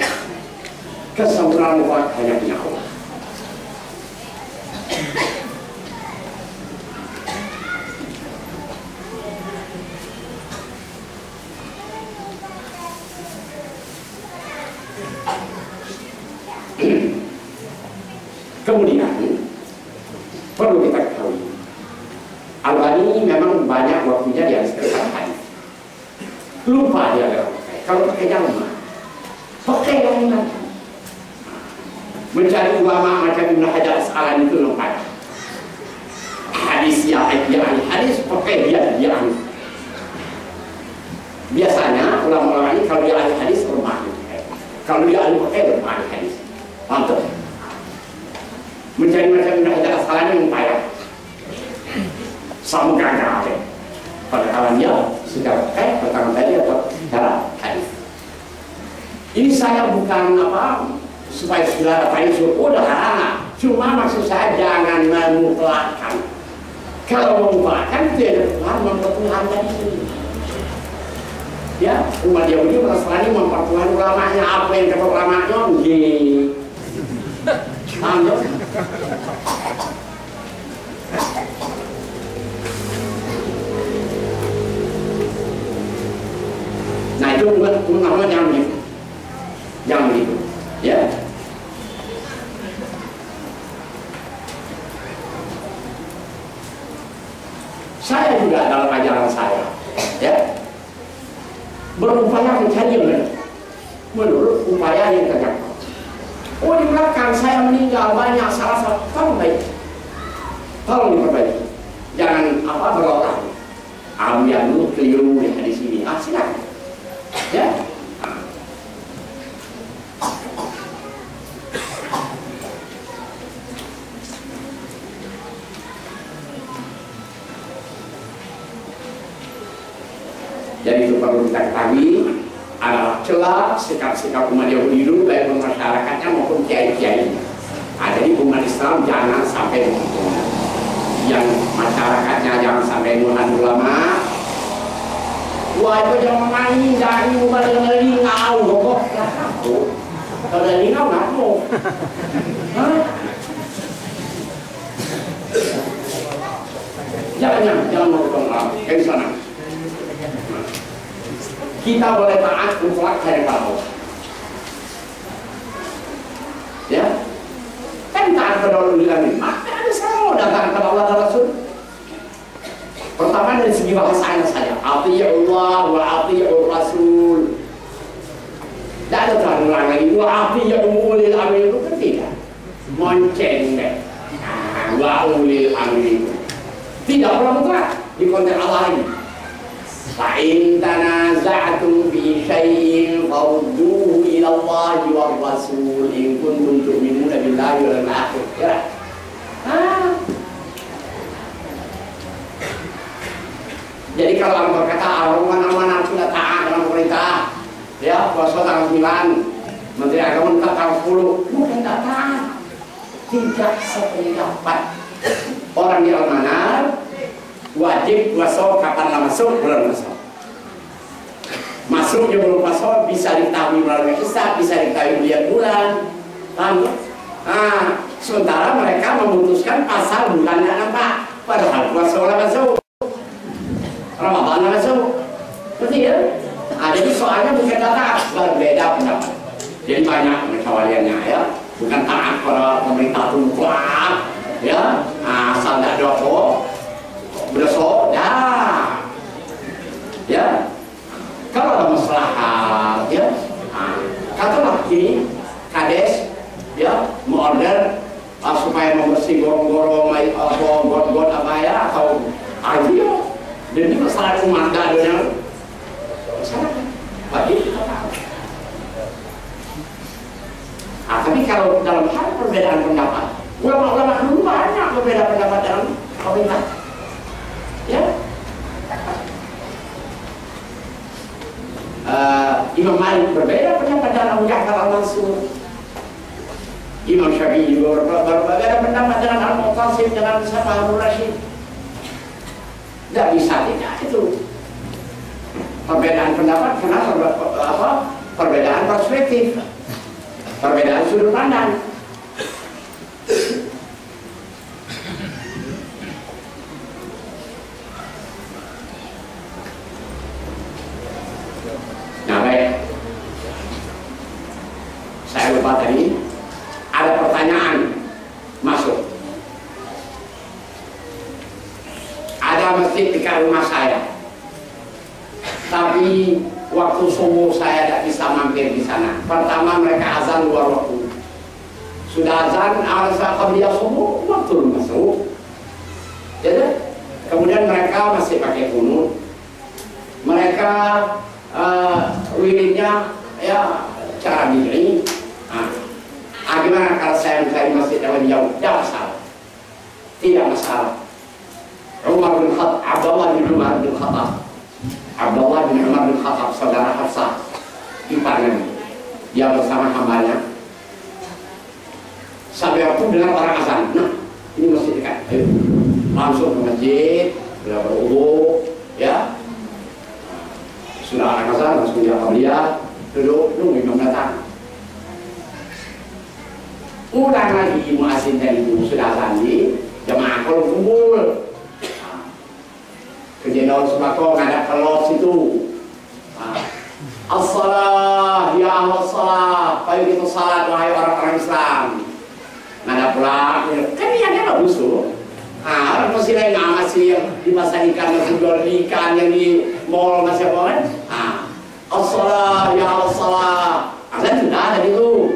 Kesempurnaan mutlak hanya punya Allah. Kemudian perlu kita ketahui, Albani memang banyak waktunya di sekitar hadis. Lupa dia kalau pakai jamaah, pakai yang lain. Mencari ulama macam Ibnu Hajar Asqalani itu lupa. Hadis ya hadis pakai dia. Biasanya ulama-ulama ini kalau dia ahli hadis lemah. Kalau dia ahli pakai lemah hadis. Mantap. Mencari macam Ibnu Hajar Asqalani yang payah. Sama gagal. Padahal dia sudah pakai pertama tadi atau cara hadis. Ini saya bukan apa supaya saudara tahu udah, cuma maksud saya jangan memutlakkan. Kalau memutlakkan tidak mempertuhankan itu. Ya, umat Yahudi Nasrani mempertuhankan ulamanya, apa yang kata ulamanya, paham ya? Nah itu umat jangan begitu, jangan begitu, ya. Saya juga dalam ajaran saya, ya, berupaya mencari yang benar menurut upaya yang terjangkau. Oh di belakang saya meninggal banyak salah satu, tolong diperbaiki, jangan apa berotak. Ambil dulu keliru di sini, silakan, ya. Jadi itu perlu perlu kita ketahui adalah celah sikap-sikap umat Yahudi dulu baik masyarakatnya maupun kiai-kiai. Nah, jadi umat Islam jangan sampai begitu. Yang masyarakatnya jangan sampai nuhan ulama. Wah itu jangan main dari bukan dengan lingau kok. Kalau ada lingau nggak mau. Jangan mau ulama. Kayak di sana. Kita boleh taat mutlak dari Allah. Ya. Kan taat pada Allah ini. Maka ada sama datang kepada Allah dan Rasul. Pertama dari segi bahasanya saja. Ati'ullah wa ati'ur Rasul. Tidak ada terlalu lagi. Wa ati'u ulil amri itu kan tidak. Monceng deh. Wa ulil amri itu. Tidak pernah mutlak di konteks Allah ini. Fa'in tanaza'tum fi syai'in farudduhu ila Allah wa Rasul in kuntum tu'minuna billahi wal akhir. Ya. Jadi kalau orang berkata aman-aman sudah taat dalam pemerintah, ya puasa tanggal 9, Menteri Agama minta tanggal 10, bukan tidak taat, tidak sependapat. Orang di amanah wajib puasa kapan masuk bulan masuk. Masuknya belum puasa bisa diketahui melalui hisab, bisa diketahui lihat bulan, paham ya? Sementara mereka memutuskan pasal bulannya nampak, padahal puasa bulan masuk, Ramadan masuk, betul ya? Jadi soalnya bukan taat, berbeda pendapat. Jadi banyak kewaliannya ya, bukan taat pada pemerintah mutlak, ya, asal tidak doko. Berso, ya. Kalau ada masalah, ya, katalah ini kades, ya, mengorder supaya membersih gorong-gorong, got-got apa ya, atau ayo, dan ini masalah umat dengan masalah, bagi. Tapi kalau dalam hal perbedaan pendapat, ulama-ulama dulu banyak berbeda pendapat dalam pemerintah. Ya, Imam Malik berbeda pendapat dalam Ja'far al-Mansur. Imam Syafi'i juga berbeda pendapat dengan Al-Mu'tasim, dengan Harun Rashid. Tidak bisa tidak itu perbedaan pendapat karena perbedaan perspektif, perbedaan sudut pandang. Saya lupa tadi ada pertanyaan masuk. Ada masjid dekat rumah saya, tapi waktu subuh saya tidak bisa mampir di sana. Pertama mereka azan luar waktu. Sudah azan, saat qabliyah subuh waktu masuk. Jadi kemudian mereka masih pakai kunut. Mereka wiridnya ya cara bid'i. Gimana kalau saya mencari masjid yang lebih jauh? Tidak masalah. Tidak masalah. Abdullah bin Umar bin Khattab, Abdullah bin Umar bin Khattab, saudara Hafsah, iparnya, dia bersama hambanya. Sampai waktu dengar orang azan, nah ini masjid dekat. Ayo, langsung ke masjid, beliau berwudu, ya. Sudah orang azan, langsung dia qabliyah, duduk, nunggu imam datang. Ulang lagi muazzin dari itu sudah azan di jemaah kalau kumpul. Kejadian sembako ngadap kelos itu. As-salah ya as-salah, ayo kita salat wahai orang-orang Islam. Ngadap pula, kan niatnya bagus tuh. Orang masih lain masih yang di pasar ikan, masih jual ikan yang di mall masih apa kan? As-salah ya as-salah, azan sudah ada itu.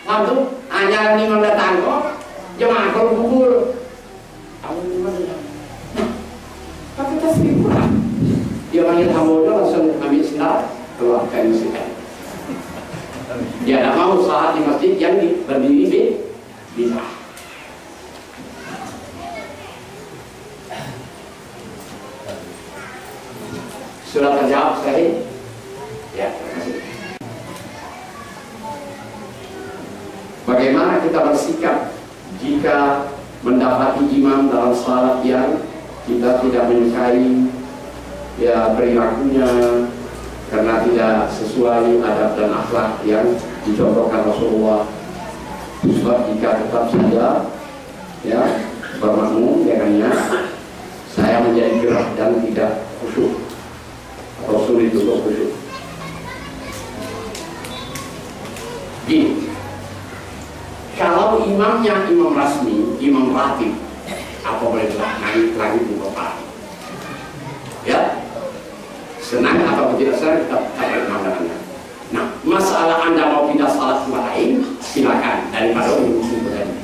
Paham tuh? Anjaran imam datang kok, jemaah kalau kumpul. Tapi tasbih pula. Dia panggil hamba langsung ambil sinar, keluarkan musibah. Dia tidak mau salat di masjid yang berdiri bid'ah. Sudah terjawab sekali. bagaimana kita bersikap jika mendapati imam dalam salat yang kita tidak menyukai ya perilakunya karena tidak sesuai adab dan akhlak yang dicontohkan Rasulullah. Sebab jika tetap saja ya bermakmum dengannya, saya menjadi gerah dan tidak khusyuk atau sulit untuk khusyuk. Gini, kalau imamnya imam rasmi, imam ratib, apa boleh naik lagi di kota? Ya, senang atau tidak senang kita imam dengannya. Nah, masalah Anda mau pindah salat lain, silakan daripada khusyuk tadi.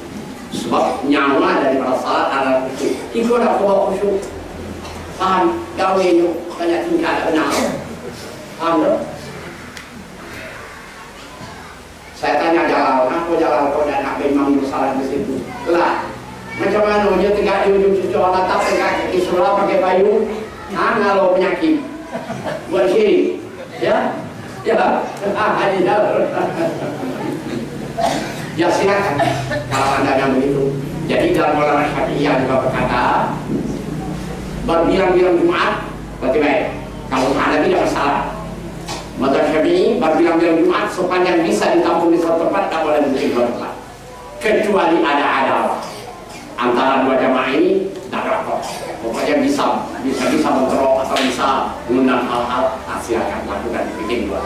Sebab nyawa daripada salat adalah khusyuk. Itu ada bawa khusyuk. Paham? Gawe yuk, banyak tingkah ada benar. Paham tak? Saya tanya Jalal, kenapa Jalal kau dan nak imam salat di situ? Lah, macam mana dia tegak di ujung cucu Allah tak tegak kaki surah pakai payung? Kalau penyakit, buat syirik, ya, ya, haji Jalal. Ya silakan, kalau anda yang begitu. Jadi dalam ulama Syafi'iyah juga berkata, berbilang-bilang Jumat, berarti baik. Kalau ada tidak masalah. Mazhab Syafi'i berbilang-bilang Jumat sepanjang bisa ditampung di satu tempat, tak boleh mungkin dua tempat. Kecuali ada antara dua jamaah ini tak rapor. Pokoknya bisa mengerok atau bisa mengundang hal-hal, silakan lakukan bikin dua.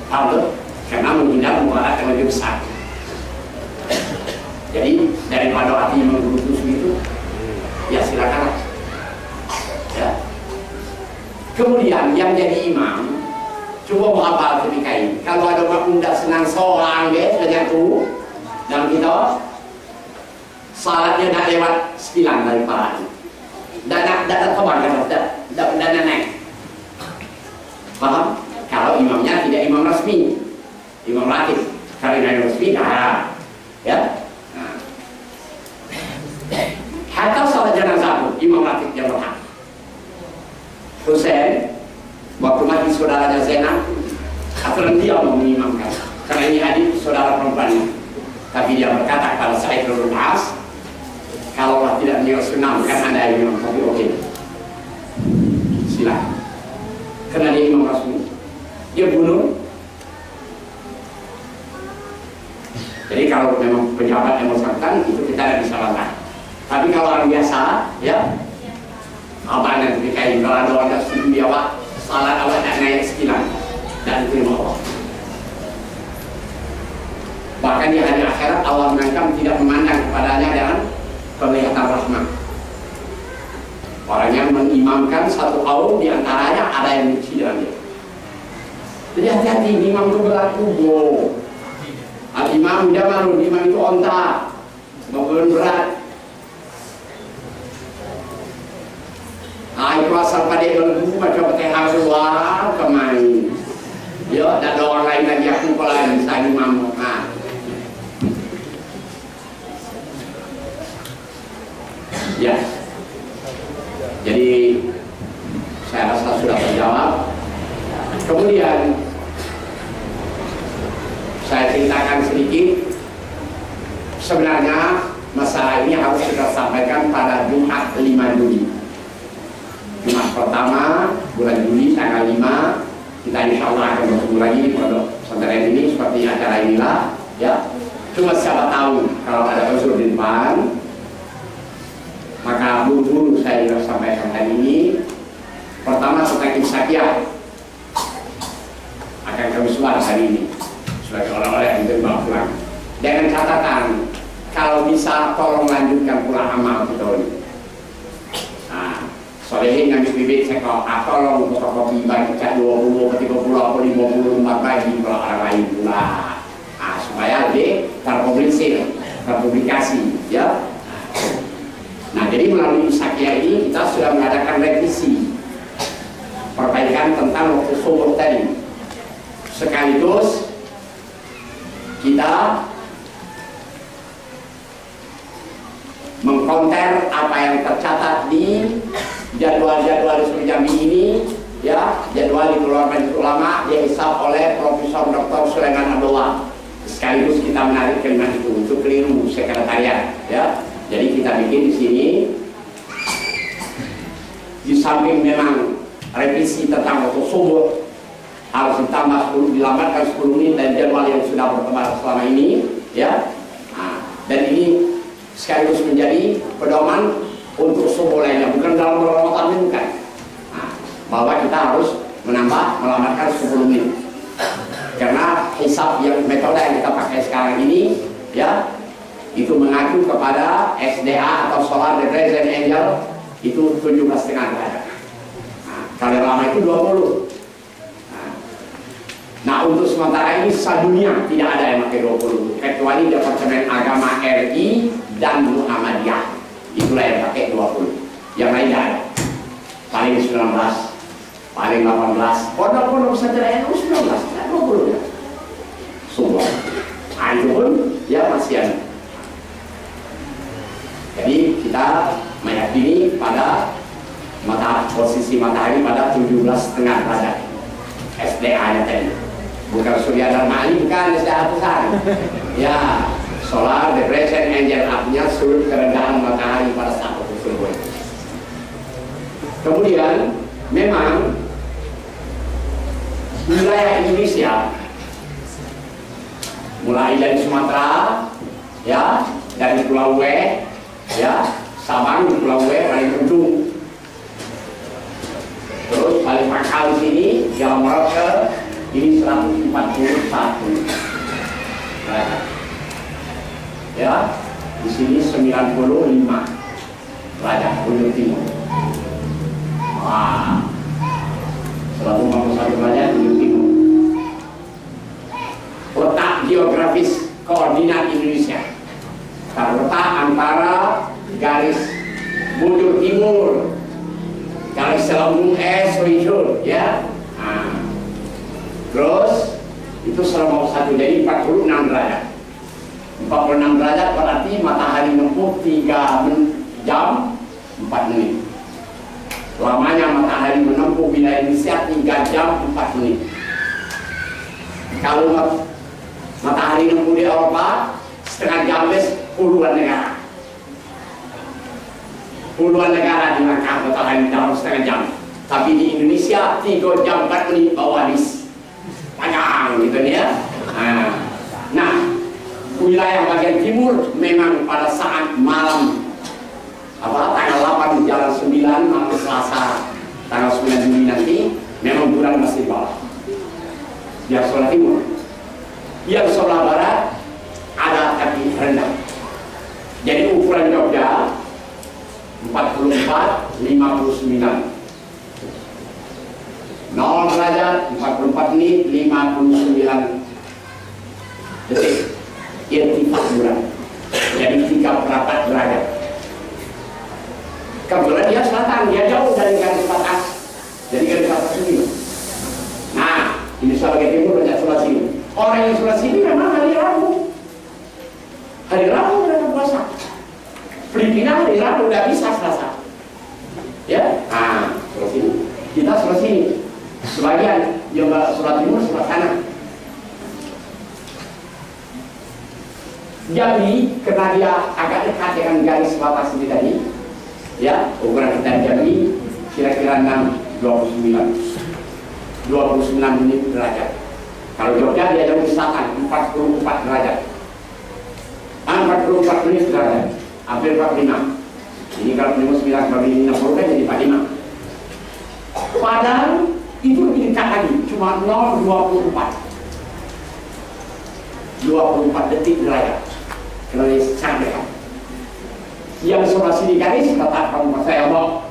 Paham? Karena menghindar mudarat yang lebih besar. Jadi daripada hati menggerutus gitu, ya silakan. Ya. Kemudian yang jadi imam, coba menghafal ketika ini. Kalau ada makmum tidak senang seorang dia dengan itu, dalam kita salatnya tidak lewat sekilan dari parah. Dan terbang, dan naik. Paham? Kalau imamnya tidak imam resmi, imam ratib. Kalau imam resmi, ya. Nah. Hatta salat jenazah pun imam ratib yang berhak. Husain waktu mati saudaranya Zainab, aturan dia mau mengimamkan karena ini adik saudara perempuannya. Tapi dia berkata kalau saya belum pas, kalau tidak beliau senang kan ada imam, tapi oke, silakan. Karena dia imam rasmi, dia bunuh. Jadi kalau memang pejabat yang bersangkutan itu kita tidak bisa bantah. Tapi kalau orang biasa, ya. Abang dan PKI, kalau ada orang sebelum dia salat awak tak naik sekilan dan diterima Allah. Bahkan di hari akhirat Allah mengancam tidak memandang kepadanya dengan penglihatan rahmat. Orang yang mengimamkan satu kaum di antaranya ada yang benci dengan dia. Jadi hati-hati, imam itu berlaku Al-imam dia malu, imam itu onta, maupun berat. Itu asal pada belenggu macam pakai hasil kemain. Ya, dan ada orang lain lagi aku kalau bisa imam. Ya. Jadi saya rasa sudah terjawab. Kemudian saya ceritakan sedikit. Sebenarnya masalah ini harus kita sampaikan pada Jumat 5 Juli. Jumat pertama bulan Juli tanggal 5 kita insya Allah akan bertemu lagi di pondok pesantren ini seperti acara inilah ya. Cuma siapa tahu kalau ada unsur di depan, maka buru-buru saya sudah sampaikan hari ini. Pertama tentang imsakiyah akan kami suara hari ini sebagai orang-orang yang dibawa pulang dengan catatan kalau bisa tolong lanjutkan pula amal kita ini. Solehin yang bibit saya kau tolong fotokopi bagi cak 20, 30, 50, 4 bagi kalau orang lain pula. Supaya lebih terpublikasi ya. Nah jadi melalui imsakiyah ini kita sudah mengadakan revisi perbaikan tentang waktu subuh tadi. Sekaligus kita mengkonter apa yang tercatat di jadwal-jadwal Suri Jambi ini ya, jadwal dikeluarkan ulama dihisab oleh Profesor Dr. Sulaiman Abdullah. Sekaligus kita kalimat itu untuk keliru sekretariat ya. Jadi kita bikin di sini di samping memang revisi tentang waktu subuh harus ditambah 10, dilambatkan 10 menit dan jadwal yang sudah berkembang selama ini ya. Dan ini sekaligus menjadi pedoman untuk subuh lainnya, bukan dalam Ramadan ini bukan. Bahwa kita harus melamatkan 10 menit. Karena hisab yang metode yang kita pakai sekarang ini ya, itu mengacu kepada SDA atau Solar Decreasing Angle itu 17,5 derajat. Kalau lama itu 20. Nah untuk sementara ini sedunia tidak ada yang pakai 20 kecuali Departemen Agama RI dan Muhammadiyah, itulah yang pakai 20. Yang lain tidak ada. Paling 19, paling 18, pondok-pondok saja NU 19, 20 ya. Semua. Itu pun ya masih ada. Jadi kita meyakini pada posisi matahari pada 17,5 derajat SDA-nya tadi. Bukan Surya Dharma Ali, bukan SDA pusat. Ya, Solar Decreasing Angle, artinya sudut kerendahan matahari pada saat tersebut. Kemudian memang wilayah Indonesia mulai dari Sumatera ya, dari Pulau W ya, Sabang di Pulau W paling ujung, terus paling pangkal di sini Jawa Merauke ini 141 derajat ya, di sini 95 derajat ujung timur. Wah, 151 derajat ujung timur. Letak geografis koordinat Indonesia terletak antara garis bujur timur, garis selambung es hijau ya. Terus itu selama 1, jadi 46 derajat. 46 derajat berarti matahari menempuh 3 jam 4 menit. Lamanya matahari menempuh wilayah Indonesia 3 jam 4 menit. Kalau matahari menempuh di Eropa setengah jam puluhan negara. Puluhan negara dimakan matahari dalam setengah jam. Tapi di Indonesia 3 jam 4 menit bawa habis. Panjang gitu ya. Nah, wilayah bagian timur memang pada saat malam tanggal 8 jalan 9 malam Selasa tanggal 9 Juni nanti memang bulan masih bawah. Yang sebelah timur, yang sebelah barat ada tapi rendah. Jadi ukuran Jogja 44, 59. 0 derajat 44 menit 59 detik. Irtifak bulan. Jadi 34 derajat. Kebetulan dia selatan, dia jauh dari garis batas. Jadi garis batas ini. Nah, ini sebagai timur banyak sebelah sini. Orang yang sebelah sini memang hari Rabu. Hari Rabu mereka puasa. Filipina hari Rabu udah bisa Selasa. Ya, sebelah sini. Kita sebelah sini. Sebagian yang sebelah timur sebelah sana. Jambi karena dia agak dekat dengan garis batas ini tadi, ya ukuran kita Jambi kira-kira 29 menit derajat. Kalau Jogja dia jauh di selatan 44 derajat, 44 menit derajat, hampir 45. Ini kalau 59 kali 60 kan jadi 45. Padahal itu lebih dekat lagi, cuma 24 detik derajat. Kalau sangat dekat. Yang sebelah sini garis tetap kamu saya mau.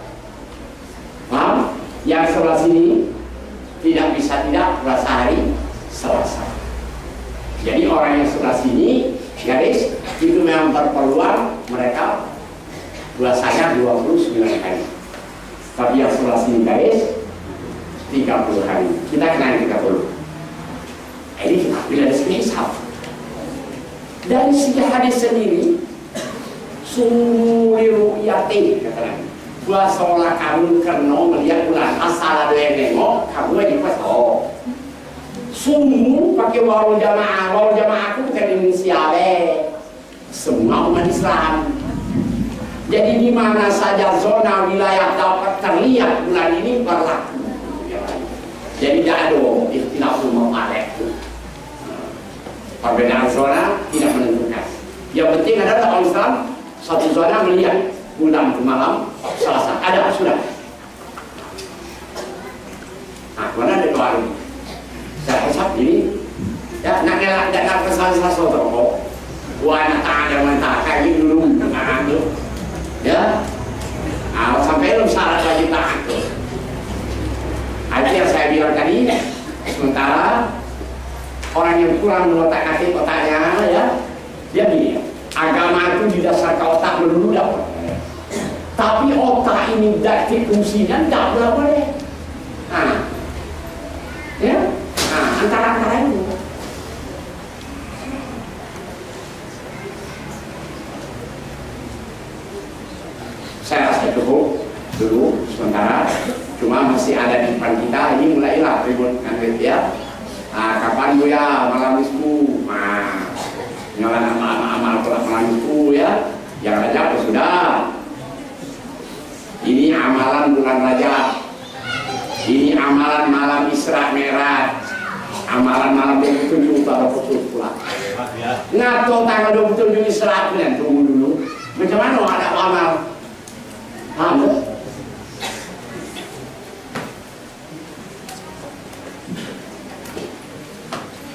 Paham? Yang sebelah sini tidak bisa tidak puasa hari Selasa. Jadi orang yang sebelah sini garis itu memang berpeluang mereka puasanya 29 hari. Tapi yang sebelah sini garis 30 hari. Kita kena 30. Ini kita bila ada hisab. Dari segi hadis sendiri, sumuli ru'yati katanya. Puasa olah kamu karena melihat bulan asal ada yang nengok, kamu lagi puasa. Sumu pakai wawu jamaah aku bukan Indonesia semua umat Islam. Jadi di mana saja zona wilayah dapat terlihat bulan ini berlaku. Jadi tidak ada ikhtilaful mawalih. Perbedaan zona tidak menentukan. Yang penting adalah orang Islam satu zona melihat bulan ke malam Selasa ada sudah. Nah, mana ada baru? Saya usap ini. Ya, nak pesan sesuatu. Wah, nak ada mentah kayak dulu. Nah, tu. Ya. Nah, sampai belum syarat lagi tak tu. Itu yang saya bilang tadi. Sementara orang yang kurang menotak hati otaknya, ya, dia gini. Agama itu didasarkan otak melulu dapat. Tapi otak ini dari fungsinya tidak boleh. Nah, ya, nah, antara itu. Saya rasa cukup dulu sementara. Cuma masih ada di depan kita. Ini mulailah ribut kan ya. Nah, kapan bu ya malam minggu? Nah, nyalakan amal malam minggu ya. Yang Rajab sudah. Ini amalan bulan Rajab. Ini amalan malam Isra Mi'raj. Amalan malam 27 pada pukul pula. Ngato tanggal 27 Isra Mi'raj tunggu dulu. Macam mana ada amal? Paham?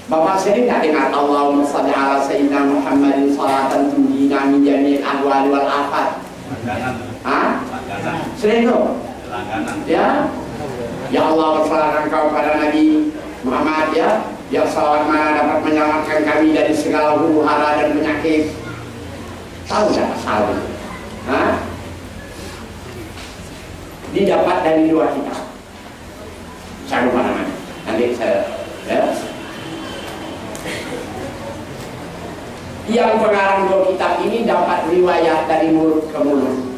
Bapak sering tak dengar Allahumma shalli ala sayyidina Muhammadin salatan tunjina min jami'il ahwali wal afat? Hah? Sering tu? Ya? Ya Allah bersalahkan kau pada Nabi Muhammad ya. Ya salawat mana dapat menyelamatkan kami dari segala huru hara dan penyakit. Tahu tak salah? Hah? Didapat dari dua kitab. Saya lupa namanya. Nanti saya ya. Yang pengarang dua kitab ini dapat riwayat dari mulut ke mulut,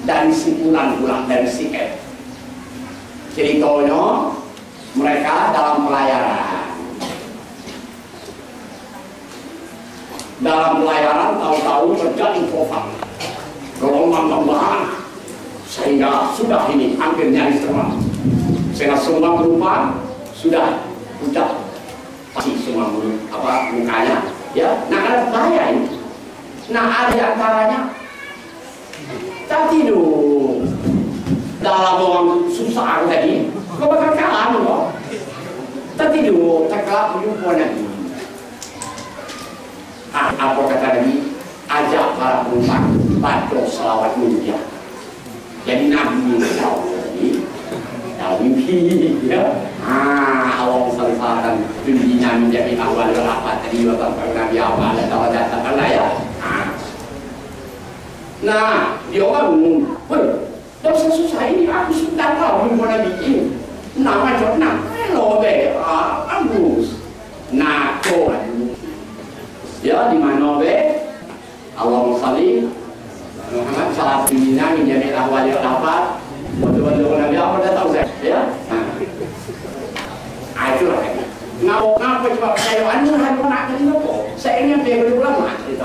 dari simpulan dari siket. Ceritanya mereka dalam pelayaran. Dalam pelayaran tahu-tahu terjadi tofan, gelombang tambahan, sehingga sudah ini hampir nyaris terbang. Sehingga semua penumpang sudah ucap pasti semua mukanya. Ya, nah ada bahaya ini. Nah ada antaranya tak tidur dalam orang susah tadi, kau bakal kalah loh. Tak tidur, tak kelap berjumpa lagi. Apa kata Nabi? Ajak para penumpang baca selawat mulia. Jadi Nabi ini tahu mimpi ya. Awal salatan tunjinya menjadi awal apa tadi bapak Nabi awal dan awal datang lah ya. Nah dia orang umum, dosa susah ini aku sudah tahu mimpi Nabi ini. Nama jurnal, lobe, ambus. Nah kau ya di mana be? Allahumma shalli Muhammad salat tunjinya menjadi awal apa? Betul-betul Nabi apa dah tahu saya ya. Itulah ngapa coba percaya anu hanya nak jadi apa? Saya ingin dia berulama itu.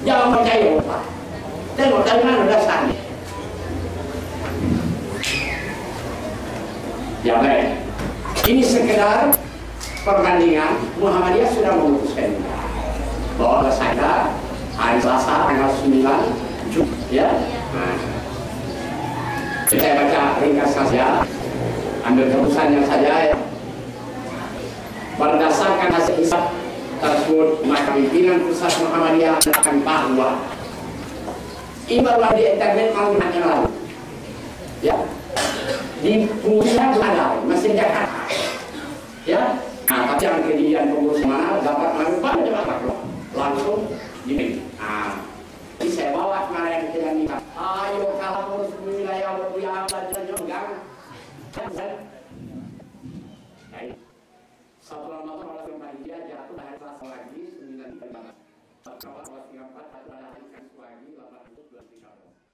Jangan percaya apa. Tengok dari mana dasarnya. Ya baik. Ini sekedar perbandingan. Muhammadiyah sudah memutuskan bahwa saya hari Selasa tanggal 9 Juni ya. Saya baca ringkas saja. Ambil keputusannya saja ya. Berdasarkan hasil hisab tersebut, maka pimpinan pusat Muhammadiyah menyatakan bahwa ibadah di internet malam yang lalu, ya, di Pulau ada masih Jakarta, ya. Nah, tapi yang kejadian pengurus mana dapat melakukan langsung di jadi saya bawa kemarin kejadian ini. Ayo kalau pengurus wilayah berwilayah belajar juga. Satu Ramadan orang yang bahagia jatuh hari Selasa lagi 9 Juni. Kalau 3 4 satu hari Kamis lagi 8 Juni 2013.